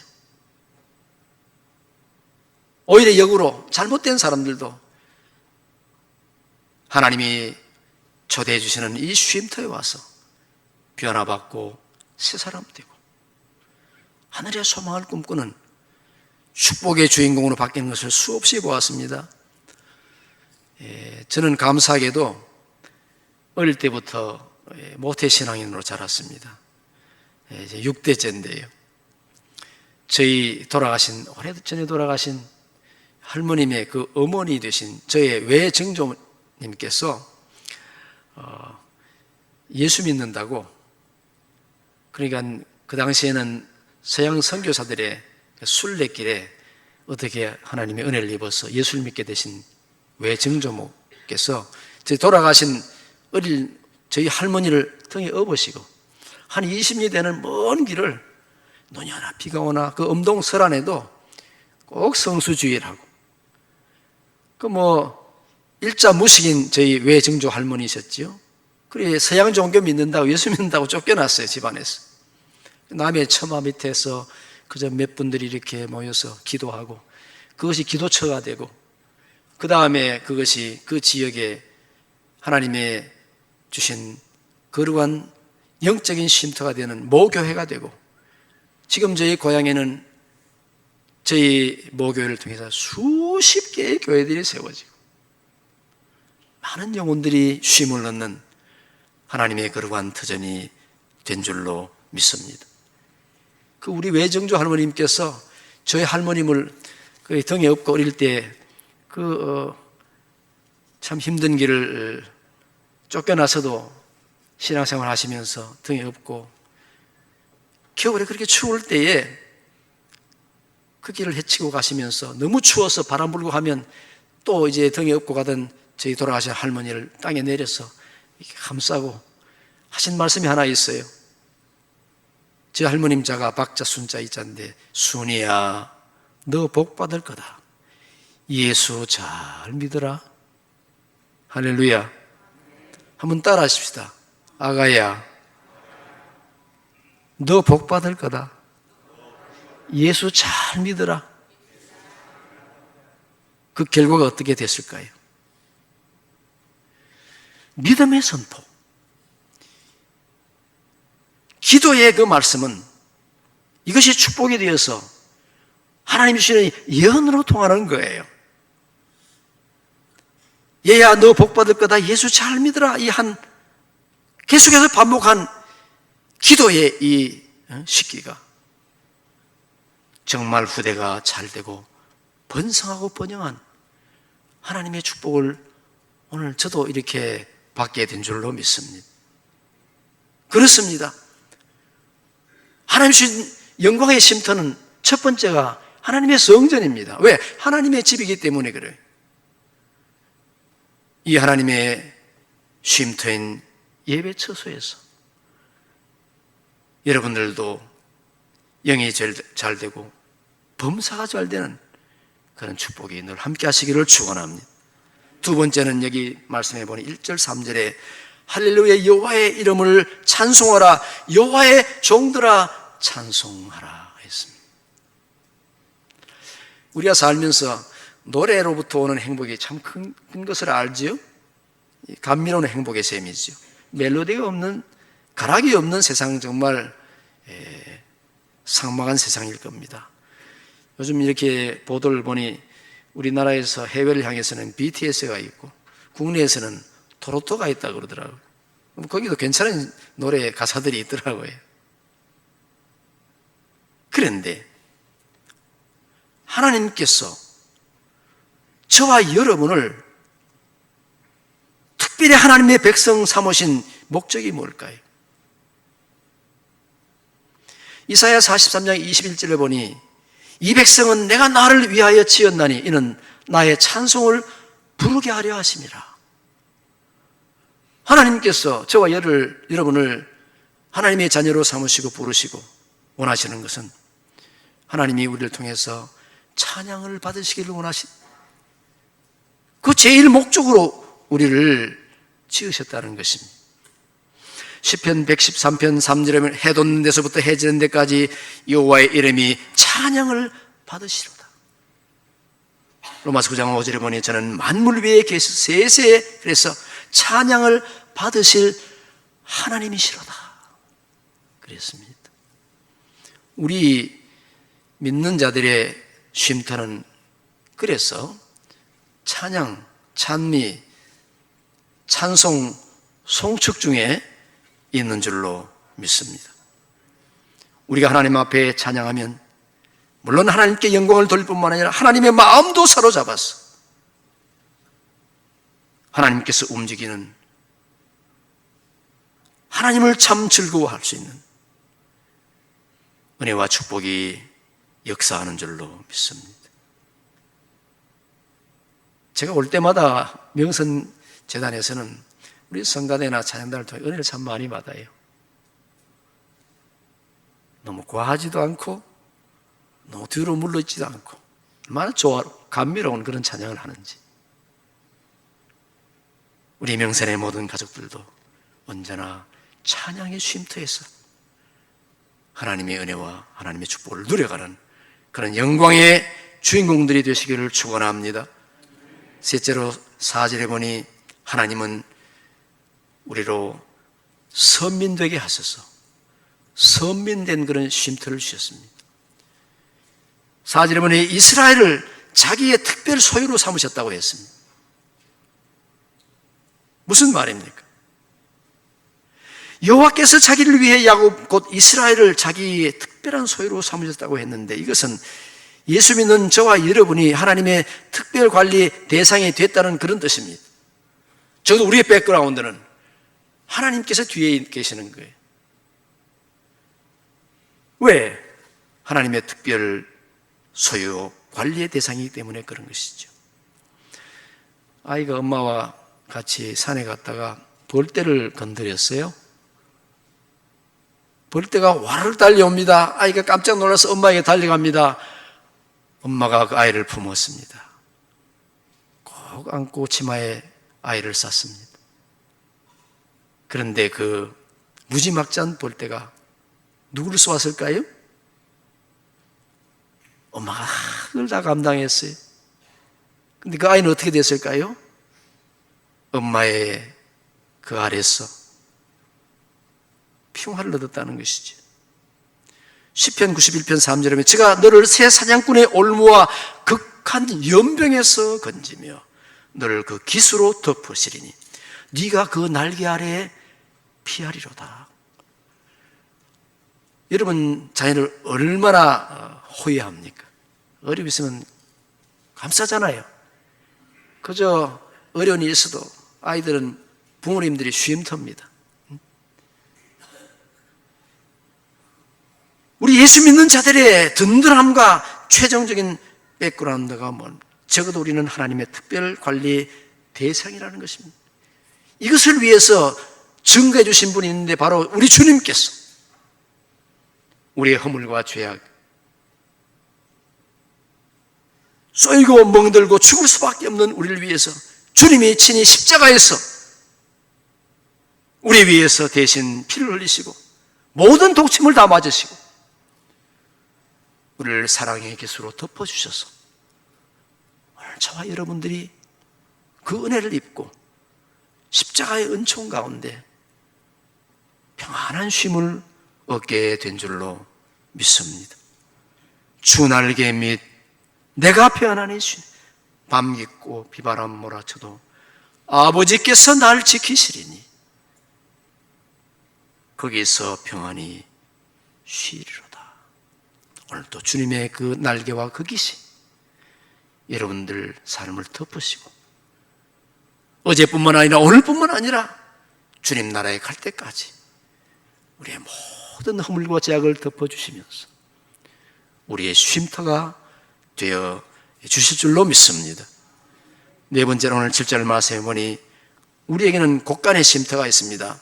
오히려 역으로 잘못된 사람들도 하나님이 초대해 주시는 이 쉼터에 와서 변화받고 새 사람 되고 하늘의 소망을 꿈꾸는 축복의 주인공으로 바뀌는 것을 수없이 보았습니다. 저는 감사하게도 어릴 때부터 모태신앙인으로 자랐습니다. 이제 6대째인데요. 저희 돌아가신, 오래전에 돌아가신 할머님의 그 어머니 되신 저의 외증조님께서 예수 믿는다고, 그러니까 그 당시에는 서양 선교사들의 순례길에 어떻게 하나님의 은혜를 입어서 예수를 믿게 되신 외증조모께서 돌아가신 어릴 저희 할머니를 등에 업으시고 한 20리 되는 먼 길을 눈이 오나 비가 오나 그 엄동설안에도 꼭 성수주의를 하고 일자 무식인 저희 외증조 할머니셨지요. 그래 서양 종교 믿는다고 예수 믿는다고 쫓겨났어요, 집안에서. 남의 처마 밑에서 그저 몇 분들이 이렇게 모여서 기도하고 그것이 기도처가 되고 그 다음에 그것이 그 지역에 하나님의 주신 거룩한 영적인 쉼터가 되는 모교회가 되고 지금 저희 고향에는 저희 모교회를 통해서 수십 개의 교회들이 세워지고 많은 영혼들이 쉼을 얻는 하나님의 거룩한 터전이 된 줄로 믿습니다. 그 우리 외정조 할머님께서 저희 할머님을 그 등에 업고 어릴 때 참 힘든 길을 쫓겨나서도 신앙생활 하시면서 등에 업고 겨울에 그렇게 추울 때에 그 길을 헤치고 가시면서 너무 추워서 바람 불고 하면 또 이제 등에 업고 가던 저희 돌아가신 할머니를 땅에 내려서 이렇게 감싸고 하신 말씀이 하나 있어요. 제 할머님 자가 박자 순자 이자인데 순이야 너 복 받을 거다. 예수 잘 믿어라. 할렐루야. 한번 따라 하십시다. 아가야 너 복 받을 거다. 예수 잘 믿어라. 그 결과가 어떻게 됐을까요? 믿음의 선포. 기도의 그 말씀은 이것이 축복이 되어서 하나님 주시는 예언으로 통하는 거예요. 얘야 너 복 받을 거다. 예수 잘 믿어라. 이 한 계속해서 반복한 기도의 이 시기가 정말 후대가 잘 되고 번성하고 번영한 하나님의 축복을 오늘 저도 이렇게 받게 된 줄로 믿습니다. 그렇습니다. 하나님 주신 영광의 쉼터는 첫 번째가 하나님의 성전입니다. 왜? 하나님의 집이기 때문에 그래요. 이 하나님의 쉼터인 예배 처소에서 여러분들도 영이 잘 되고 범사가 잘 되는 그런 축복이 늘 함께 하시기를 축원합니다. 두 번째는 여기 말씀해 보니 1절 3절에 할렐루야 여호와의 이름을 찬송하라. 여호와의 종들아 찬송하라 했습니다. 우리가 살면서 노래로부터 오는 행복이 참 큰 것을 알지요? 감미로운 행복의 셈이죠. 멜로디가 없는, 가락이 없는 세상 정말 상막한 세상일 겁니다. 요즘 이렇게 보도를 보니 우리나라에서 해외를 향해서는 BTS가 있고 국내에서는 토로토가 있다고 그러더라고요. 거기도 괜찮은 노래 가사들이 있더라고요. 그런데 하나님께서 저와 여러분을 특별히 하나님의 백성 삼으신 목적이 뭘까요? 이사야 43장 21절에 보니 이 백성은 내가 나를 위하여 지었나니 이는 나의 찬송을 부르게 하려 하심이라. 하나님께서 저와 여러분을 하나님의 자녀로 삼으시고 부르시고 원하시는 것은 하나님이 우리를 통해서 찬양을 받으시기를 그 제일 목적으로 우리를 지으셨다는 것입니다. 시편 113편 3절에 해 돋는 데서부터 해 지는 데까지 여호와의 이름이 찬양을 받으시로다. 로마서 9장 5절에 보니 저는 만물 위에 세세 그래서 찬양을 받으실 하나님이시로다 그랬습니다. 우리 믿는 자들의 쉼터는 그래서 찬양, 찬미, 찬송, 송축 중에 있는 줄로 믿습니다. 우리가 하나님 앞에 찬양하면 물론 하나님께 영광을 돌릴 뿐만 아니라 하나님의 마음도 사로잡아서 하나님께서 움직이는 하나님을 참 즐거워할 수 있는 은혜와 축복이 역사하는 줄로 믿습니다. 제가 올 때마다 명선 재단에서는 우리 성가대나 찬양단을 통해 은혜를 참 많이 받아요. 너무 과하지도 않고 너무 뒤로 물러있지도 않고 얼마나 감미로운 그런 찬양을 하는지. 우리 명선의 모든 가족들도 언제나 찬양의 쉼터에서 하나님의 은혜와 하나님의 축복을 누려가는 그런 영광의 주인공들이 되시기를 축원합니다. 셋째로 4절에 보니 하나님은 우리로 선민되게 하셔서 선민된 그런 쉼터를 주셨습니다. 4절에 보니 이스라엘을 자기의 특별 소유로 삼으셨다고 했습니다. 무슨 말입니까? 여호와께서 자기를 위해 야곱 곧 이스라엘을 자기의 특별한 소유로 삼으셨다고 했는데 이것은 예수 믿는 저와 여러분이 하나님의 특별 관리 대상이 됐다는 그런 뜻입니다. 저도 우리의 백그라운드는 하나님께서 뒤에 계시는 거예요. 왜? 하나님의 특별 소유 관리의 대상이기 때문에 그런 것이죠. 아이가 엄마와 같이 산에 갔다가 벌떼를 건드렸어요. 벌떼가 와르르 달려옵니다. 아이가 깜짝 놀라서 엄마에게 달려갑니다. 엄마가 그 아이를 품었습니다. 꼭 안고 치마에 아이를 쌌습니다. 그런데 그 무지막지한 벌떼가 누구를 쏘았을까요? 엄마가 그걸 다 감당했어요. 근데 그 아이는 어떻게 됐을까요? 엄마의 그 아래서 평화를 얻었다는 것이죠. 시편 91편 3절에 제가 너를 새 사냥꾼의 올무와 극한 연병에서 건지며 너를 그 기수로 덮으시리니 네가 그 날개 아래에 피하리로다. 여러분 자녀를 얼마나 호의합니까? 어려움 있으면 감싸잖아요. 그저 어려운 일이 있어도 아이들은 부모님들이 쉼터입니다. 우리 예수 믿는 자들의 든든함과 최종적인 백그라운드가 적어도 우리는 하나님의 특별 관리 대상이라는 것입니다. 이것을 위해서 증거해 주신 분이 있는데 바로 우리 주님께서 우리의 허물과 죄악, 쏘이고 멍들고 죽을 수밖에 없는 우리를 위해서 주님이 친히 십자가에서 우리 위해서 대신 피를 흘리시고 모든 독침을 다 맞으시고 우리를 사랑의 기수로 덮어주셔서 오늘 저와 여러분들이 그 은혜를 입고 십자가의 은총 가운데 평안한 쉼을 얻게 된 줄로 믿습니다. 주 날개 및 내가 편안히 쉬 밤 깊고 비바람 몰아쳐도 아버지께서 날 지키시리니 거기서 평안히 쉬리로다. 오늘도 주님의 그 날개와 그 깃이 여러분들 삶을 덮으시고 어제뿐만 아니라 오늘뿐만 아니라 주님 나라에 갈 때까지 우리의 모든 허물과 죄악을 덮어주시면서 우리의 쉼터가 되어 주실 줄로 믿습니다. 네 번째로 오늘 7절 말씀해 보니 우리에게는 곳간의 쉼터가 있습니다.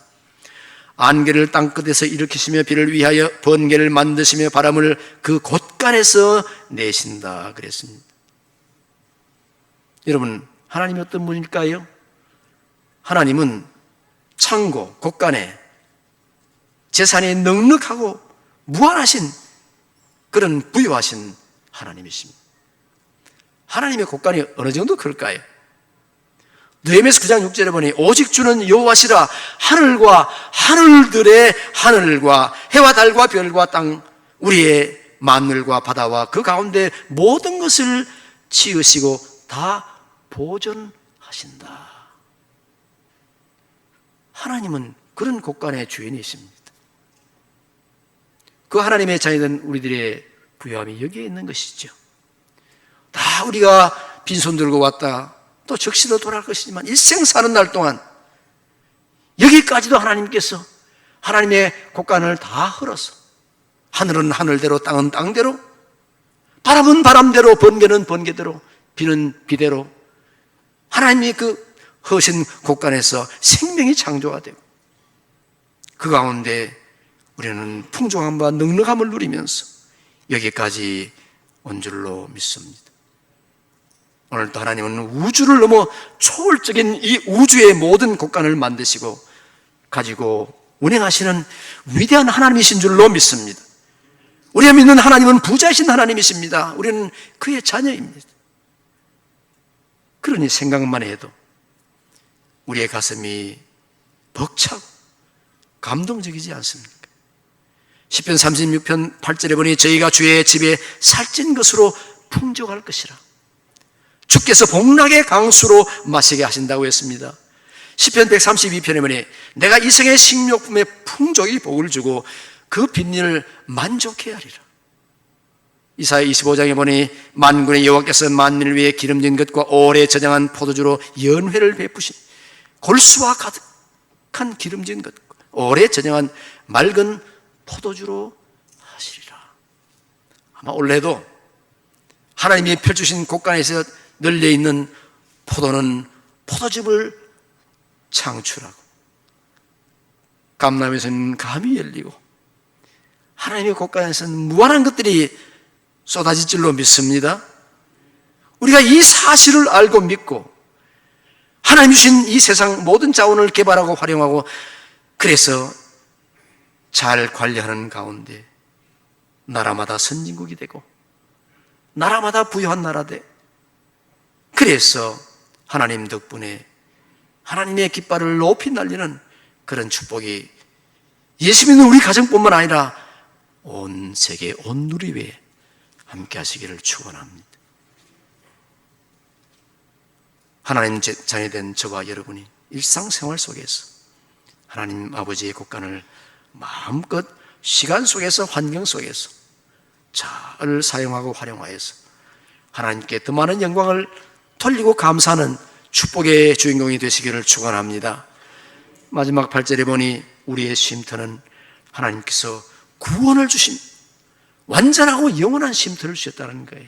안개를 땅끝에서 일으키시며 비를 위하여 번개를 만드시며 바람을 그 곳간에서 내신다 그랬습니다. 여러분, 하나님이 어떤 분일까요? 하나님은 창고, 곳간에 재산이 넉넉하고 무한하신 그런 부유하신 하나님이십니다. 하나님의 곳간이 어느 정도 클까요? 느헤미야서 9장 6절에 보니 오직 주는 여호와시라 하늘과 하늘들의 하늘과 해와 달과 별과 땅 우리의 만물과 바다와 그 가운데 모든 것을 지으시고 다 보존하신다. 하나님은 그런 곳간의 주인이십니다. 그 하나님의 자녀된 우리들의 부유함이 여기에 있는 것이죠. 다 우리가 빈손 들고 왔다 또 적시로 돌아갈 것이지만 일생 사는 날 동안 여기까지도 하나님께서 하나님의 곳간을 다 흘어서 하늘은 하늘대로 땅은 땅대로 바람은 바람대로 번개는 번개대로 비는 비대로 하나님이 그 허신 곳간에서 생명이 창조가 되고 그 가운데 우리는 풍족함과 넉넉함을 누리면서 여기까지 온 줄로 믿습니다. 오늘도 하나님은 우주를 넘어 초월적인 이 우주의 모든 곳간을 만드시고 가지고 운행하시는 위대한 하나님이신 줄로 믿습니다. 우리가 믿는 하나님은 부자이신 하나님이십니다. 우리는 그의 자녀입니다. 그러니 생각만 해도 우리의 가슴이 벅차고 감동적이지 않습니까? 시편 36편 8절에 보니 저희가 주의 집에 살찐 것으로 풍족할 것이라 주께서 복락의 강수로 마시게 하신다고 했습니다. 시편 132편에 보니 내가 이생의 식료품에 풍족히 복을 주고 그 빈일을 만족해 하리라. 이사야 25장에 보니 만군의 여호와께서 만민을 위해 기름진 것과 오래 저장한 포도주로 연회를 베푸신 골수와 가득한 기름진 것 오래 저장한 맑은 포도주로 하시리라. 아마 올해도 하나님이 펼주신 곳간에서 널려있는 포도는 포도즙을 창출하고 감람에서는 감이 열리고 하나님의 곳간에서는 무한한 것들이 쏟아질 줄로 믿습니다. 우리가 이 사실을 알고 믿고 하나님 주신 이 세상 모든 자원을 개발하고 활용하고 그래서 잘 관리하는 가운데 나라마다 선진국이 되고 나라마다 부유한 나라 돼. 그래서 하나님 덕분에 하나님의 깃발을 높이 날리는 그런 축복이 예수 믿는 우리 가정뿐만 아니라 온 세계 온 누리회에 함께 하시기를 축원합니다. 하나님 자녀된 저와 여러분이 일상생활 속에서 하나님 아버지의 곳간을 마음껏 시간 속에서 환경 속에서 잘 사용하고 활용하여서 하나님께 더 많은 영광을 돌리고 감사하는 축복의 주인공이 되시기를 축원합니다. 마지막 8절에 보니 우리의 쉼터는 하나님께서 구원을 주신 완전하고 영원한 쉼터를 주셨다는 거예요.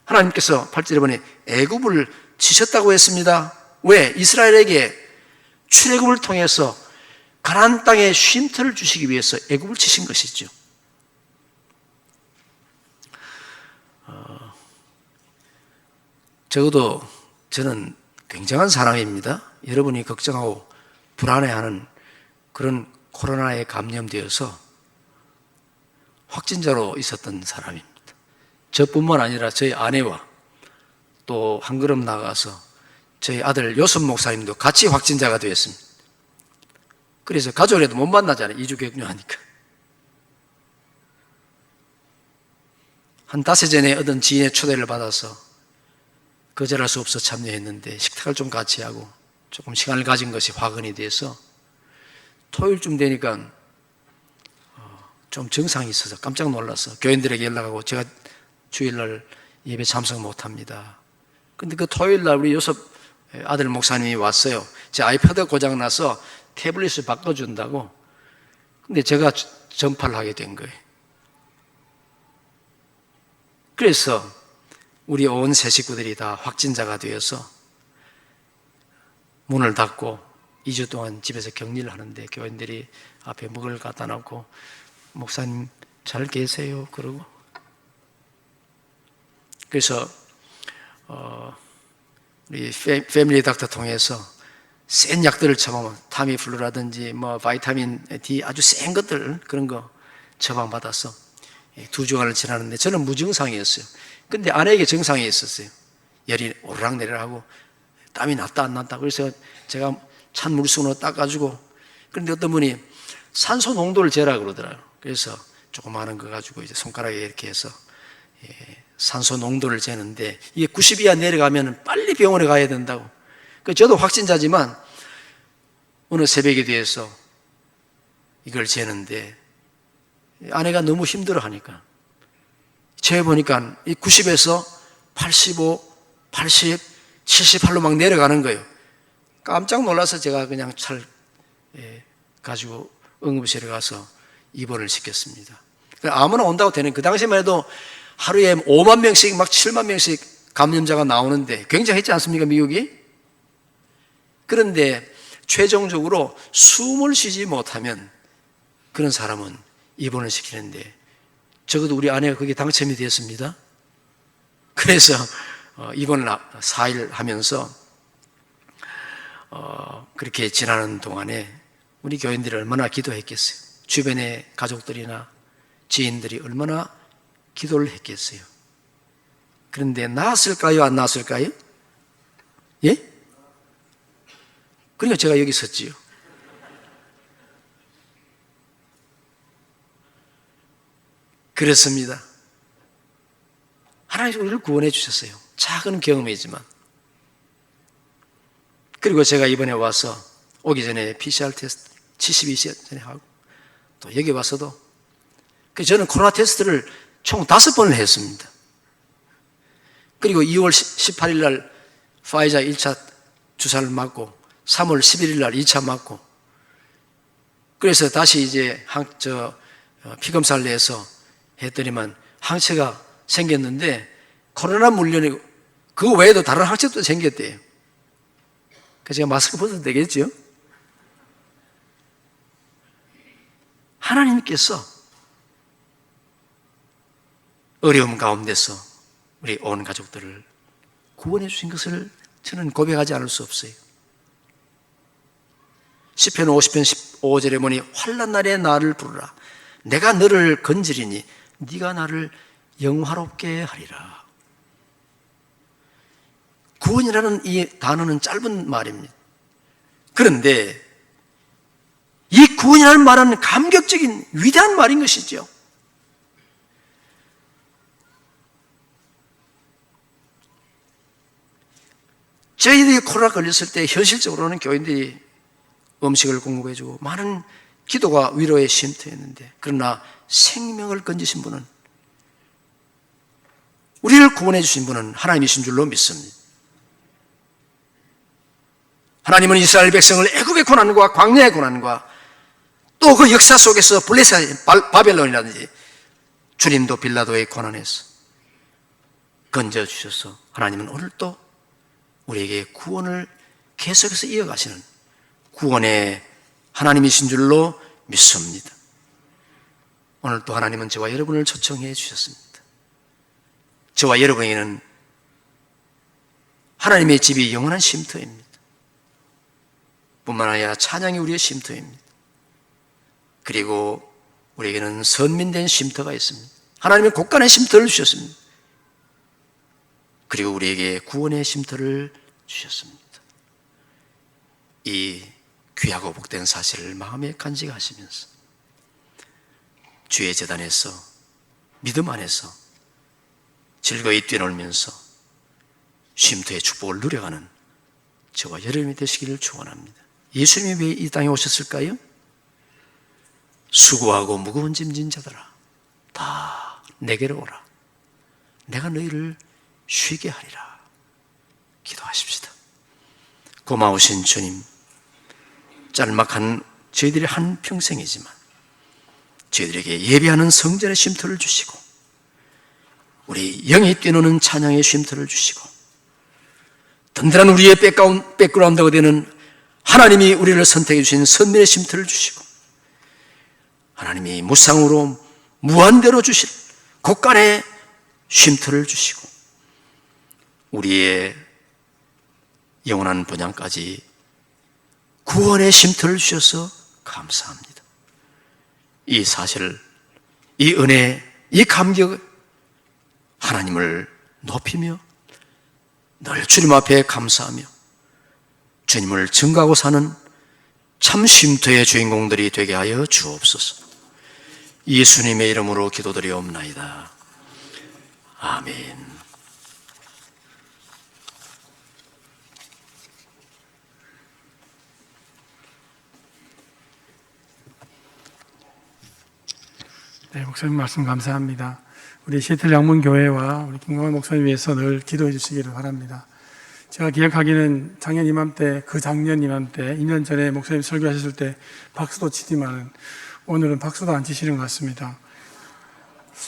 하나님께서 8절에 보니 애굽을 치셨다고 했습니다. 왜? 이스라엘에게 출애굽을 통해서 가나안 땅에 쉼터를 주시기 위해서 애굽을 치신 것이죠. 적어도 저는 굉장한 사람입니다. 여러분이 걱정하고 불안해하는 그런 코로나에 감염되어서 확진자로 있었던 사람입니다. 저뿐만 아니라 저희 아내와 또 한 걸음 나가서 저희 아들 요셉 목사님도 같이 확진자가 되었습니다. 그래서 가족이라도 못 만나잖아요. 2주 격려하니까. 한 닷새 전에 어떤 지인의 초대를 받아서 거절할 수 없어 참여했는데 식탁을 좀 같이 하고 조금 시간을 가진 것이 화근이 돼서 토요일쯤 되니까 좀 증상이 있어서 깜짝 놀라서 교인들에게 연락하고 제가 주일날 예배 참석 못합니다. 근데 그 토요일날 우리 요셉 아들 목사님이 왔어요. 제 아이패드가 고장나서 태블릿을 바꿔준다고. 근데 제가 전파를 하게 된 거예요. 그래서 우리 온 세 식구들이 다 확진자가 되어서 문을 닫고 2주 동안 집에서 격리를 하는데 교인들이 앞에 먹을 갖다 놓고 목사님 잘 계세요 그러고 그래서 우리 패밀리 닥터 통해서 센 약들을 처방하면 타미플루라든지 뭐 바이타민 D 아주 센 것들 그런 거 처방받아서 2주간을 지나는데 저는 무증상이었어요. 근데 아내에게 증상이 있었어요. 열이 오르락내리락하고 땀이 났다 안 났다. 그래서 제가 찬 물수건으로 닦아주고 그런데 어떤 분이 산소 농도를 재라 그러더라고요. 그래서 조그마한 거 가지고 이제 손가락에 이렇게 해서 산소 농도를 재는데 이게 90 이하 내려가면 빨리 병원에 가야 된다고. 저도 확진자지만 어느 새벽에 대해서 이걸 재는데 아내가 너무 힘들어 하니까 재보니까 이 90에서 85, 80, 78로 막 내려가는 거예요. 깜짝 놀라서 제가 그냥 차를 가지고 응급실에 가서 입원을 시켰습니다. 아무나 온다고 되는 그 당시만 해도 하루에 5만 명씩 막 7만 명씩 감염자가 나오는데 굉장했지 않습니까 미국이? 그런데 최종적으로 숨을 쉬지 못하면 그런 사람은 입원을 시키는데 적어도 우리 아내가 거기에 당첨이 되었습니다. 그래서 입원을 4일 하면서 그렇게 지나는 동안에 우리 교인들이 얼마나 기도했겠어요. 주변의 가족들이나 지인들이 얼마나 기도를 했겠어요. 그런데 나았을까요? 안 나았을까요? 예? 그러니까 제가 여기 섰지요. 그렇습니다. 하나님 우리를 구원해 주셨어요. 작은 경험이지만. 그리고 제가 이번에 와서 오기 전에 PCR 테스트 72시간 전에 하고 또 여기 와서도 저는 코로나 테스트를 총 5번을 했습니다. 그리고 2월 18일 날 파이자 1차 주사를 맞고 3월 11일 날 2차 맞고 그래서 다시 이제 피검사를 내서 했더니만 항체가 생겼는데 코로나 물론이고 그 외에도 다른 항체도 생겼대요. 그래서 제가 마스크 벗어도 되겠죠? 하나님께서 어려움 가운데서 우리 온 가족들을 구원해 주신 것을 저는 고백하지 않을 수 없어요. 시편 50편 15절에 보니 환난 날에 나를 부르라. 내가 너를 건지리니 네가 나를 영화롭게 하리라. 구원이라는 이 단어는 짧은 말입니다. 그런데 이 구원이라는 말은 감격적인 위대한 말인 것이죠. 저희들이 코로나 걸렸을 때 현실적으로는 교인들이 음식을 공급해주고 많은 기도가 위로의 쉼터였는데 그러나 생명을 건지신 분은 우리를 구원해 주신 분은 하나님이신 줄로 믿습니다. 하나님은 이스라엘 백성을 애굽의 고난과 광야의 고난과 또 그 역사 속에서 블레셋 바벨론이라든지 주님도 빌라도의 고난에서 건져주셔서 하나님은 오늘 또 우리에게 구원을 계속해서 이어가시는 구원의 하나님이신 줄로 믿습니다. 오늘 또 하나님은 저와 여러분을 초청해 주셨습니다. 저와 여러분에게는 하나님의 집이 영원한 쉼터입니다. 뿐만 아니라 찬양이 우리의 쉼터입니다. 그리고 우리에게는 선민된 쉼터가 있습니다. 하나님의 곳간의 쉼터를 주셨습니다. 그리고 우리에게 구원의 쉼터를 주셨습니다. 이 귀하고 복된 사실을 마음에 간직하시면서 주의 제단에서 믿음 안에서 즐거이 뛰놀면서 쉼터의 축복을 누려가는 저와 여러분이 되시기를 축원합니다. 예수님이 왜 이 땅에 오셨을까요? 수고하고 무거운 짐진 자들아 다 내게로 오라. 내가 너희를 쉬게 하리라. 기도하십시다. 고마우신 주님, 짤막한 저희들의 한 평생이지만 저희들에게 예배하는 성전의 쉼터를 주시고 우리 영이 뛰노는 찬양의 쉼터를 주시고 든든한 우리의 백그라운드가 되는 하나님이 우리를 선택해 주신 선민의 쉼터를 주시고 하나님이 무상으로 무한대로 주실 곳간의 쉼터를 주시고 우리의 영원한 분양까지 구원의 쉼터를 주셔서 감사합니다. 이 사실, 이 은혜, 이 감격을 하나님을 높이며 늘 주님 앞에 감사하며 주님을 증거하고 사는 참 쉼터의 주인공들이 되게 하여 주옵소서. 예수님의 이름으로 기도드리옵나이다. 아멘. 네, 목사님 말씀 감사합니다. 우리 시애틀 양문교회와 우리 김광환 목사님 위해서 늘 기도해 주시기를 바랍니다. 제가 기억하기는 작년 이맘때, 그 작년 이맘때, 2년 전에 목사님 설교하셨을 때 박수도 치지만 오늘은 박수도 안 치시는 것 같습니다.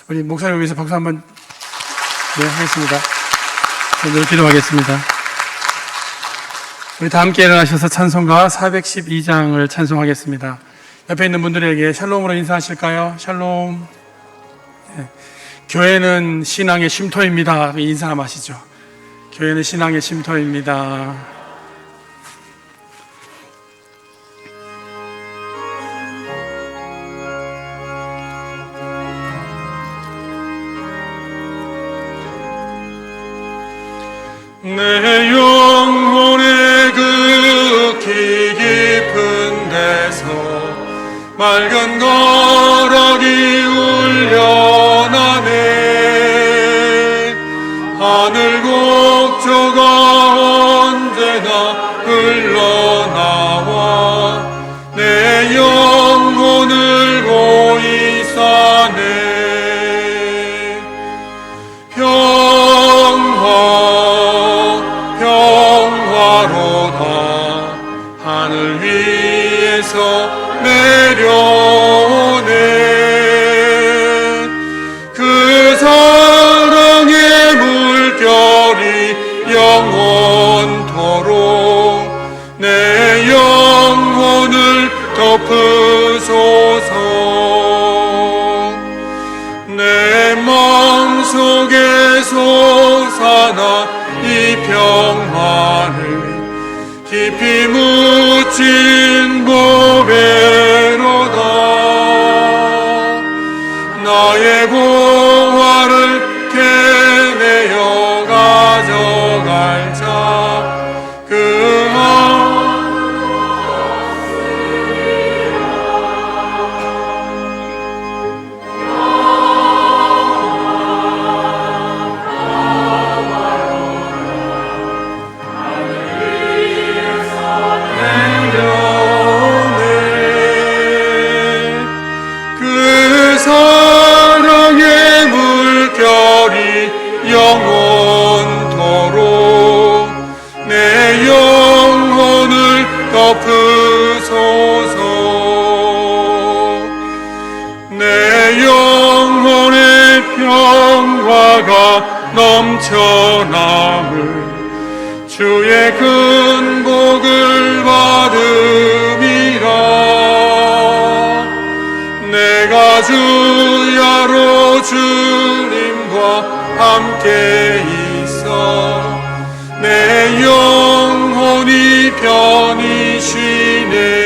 우리 목사님을 위해서 박수 한번 하겠습니다. 늘 기도하겠습니다. 우리 다 함께 일어나셔서 찬송가 412장을 찬송하겠습니다. 옆에 있는 분들에게 샬롬으로 인사하실까요? 샬롬. 네. 교회는 신앙의 쉼터입니다. 인사 한번 하시죠. 교회는 신앙의 쉼터입니다. 내 영혼의 극히 깊은 데서 맑은 거락이 울려나네. 하늘 곡조가 언제나 흘러나와 내 영혼을 고이 싸네. 평화로다 하늘 위에서 내려오네. 그 사랑의 물결이 영원토록 내 영혼을 덮으소서. 내 마음속에 솟아나 이 평화를 깊이 묻힌 보배로다. 나의 보화를 캐내어 가져갈 자 그 영원토록 내 영혼을 덮으소서. 내 영혼의 평화가 넘쳐남을 주의 큰 복을 받음이라. 내가 주야로 주님과 함께 있어 내 영혼이 편히 쉬네.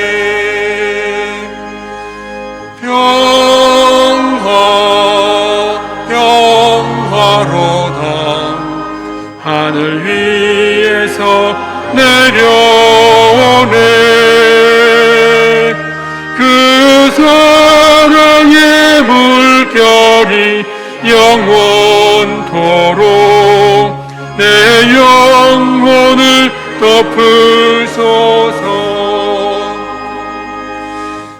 평화로다 하늘 위에서 내려오네. 그 사랑의 물결이 영원 내 영혼을 덮으소서.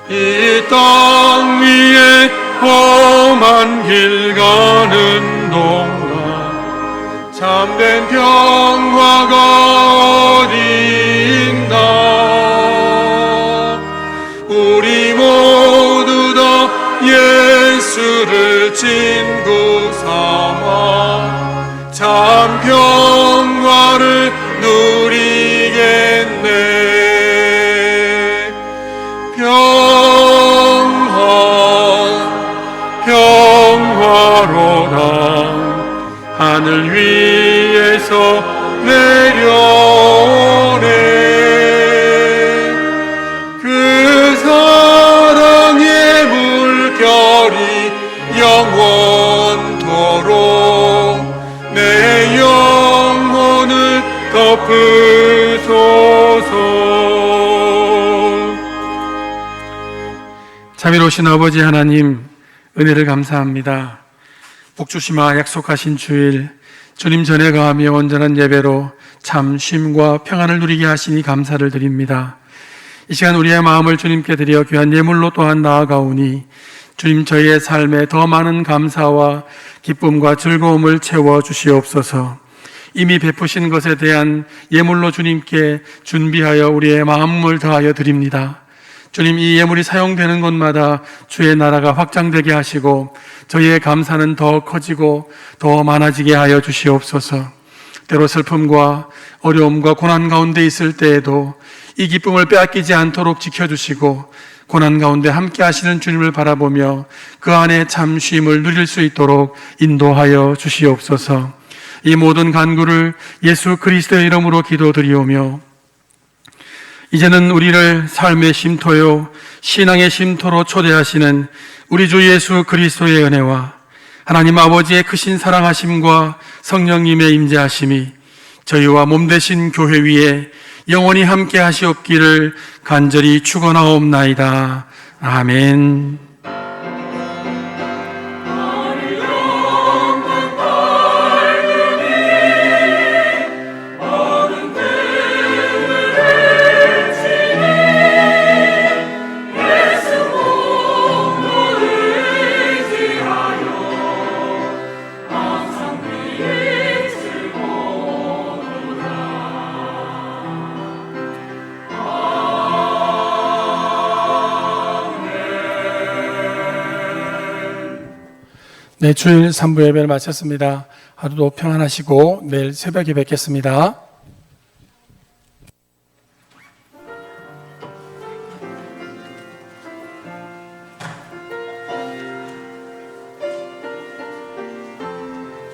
이 땅 위에 험한 길 가는 동안 참된 평화가 어디 있나. 우리 모두 다 예수를 친구 삼아 참 평화를 누리겠네. 평화로다 하늘 위에서 내려오네. 그 사랑의 물결이 영원토록 내 영혼을 덮으소서. 자비로우신 아버지 하나님, 은혜를 감사합니다. 복주시마 약속하신 주일, 주님 전에 가하며 온전한 예배로 참 쉼과 평안을 누리게 하시니 감사를 드립니다. 이 시간 우리의 마음을 주님께 드려 귀한 예물로 또한 나아가오니 주님 저희의 삶에 더 많은 감사와 기쁨과 즐거움을 채워 주시옵소서. 이미 베푸신 것에 대한 예물로 주님께 준비하여 우리의 마음을 더하여 드립니다. 주님, 이 예물이 사용되는 곳마다 주의 나라가 확장되게 하시고 저희의 감사는 더 커지고 더 많아지게 하여 주시옵소서. 때로 슬픔과 어려움과 고난 가운데 있을 때에도 이 기쁨을 빼앗기지 않도록 지켜주시고 고난 가운데 함께 하시는 주님을 바라보며 그 안에 참 쉼을 누릴 수 있도록 인도하여 주시옵소서. 이 모든 간구를 예수 그리스도의 이름으로 기도드리오며 이제는 우리를 삶의 쉼터요 신앙의 쉼터로 초대하시는 우리 주 예수 그리스도의 은혜와 하나님 아버지의 크신 사랑하심과 성령님의 임재하심이 저희와 몸 되신 교회 위에 영원히 함께 하시옵기를 간절히 축원하옵나이다. 아멘. 네, 주일 3부 예배를 마쳤습니다. 하루도 평안하시고 내일 새벽에 뵙겠습니다.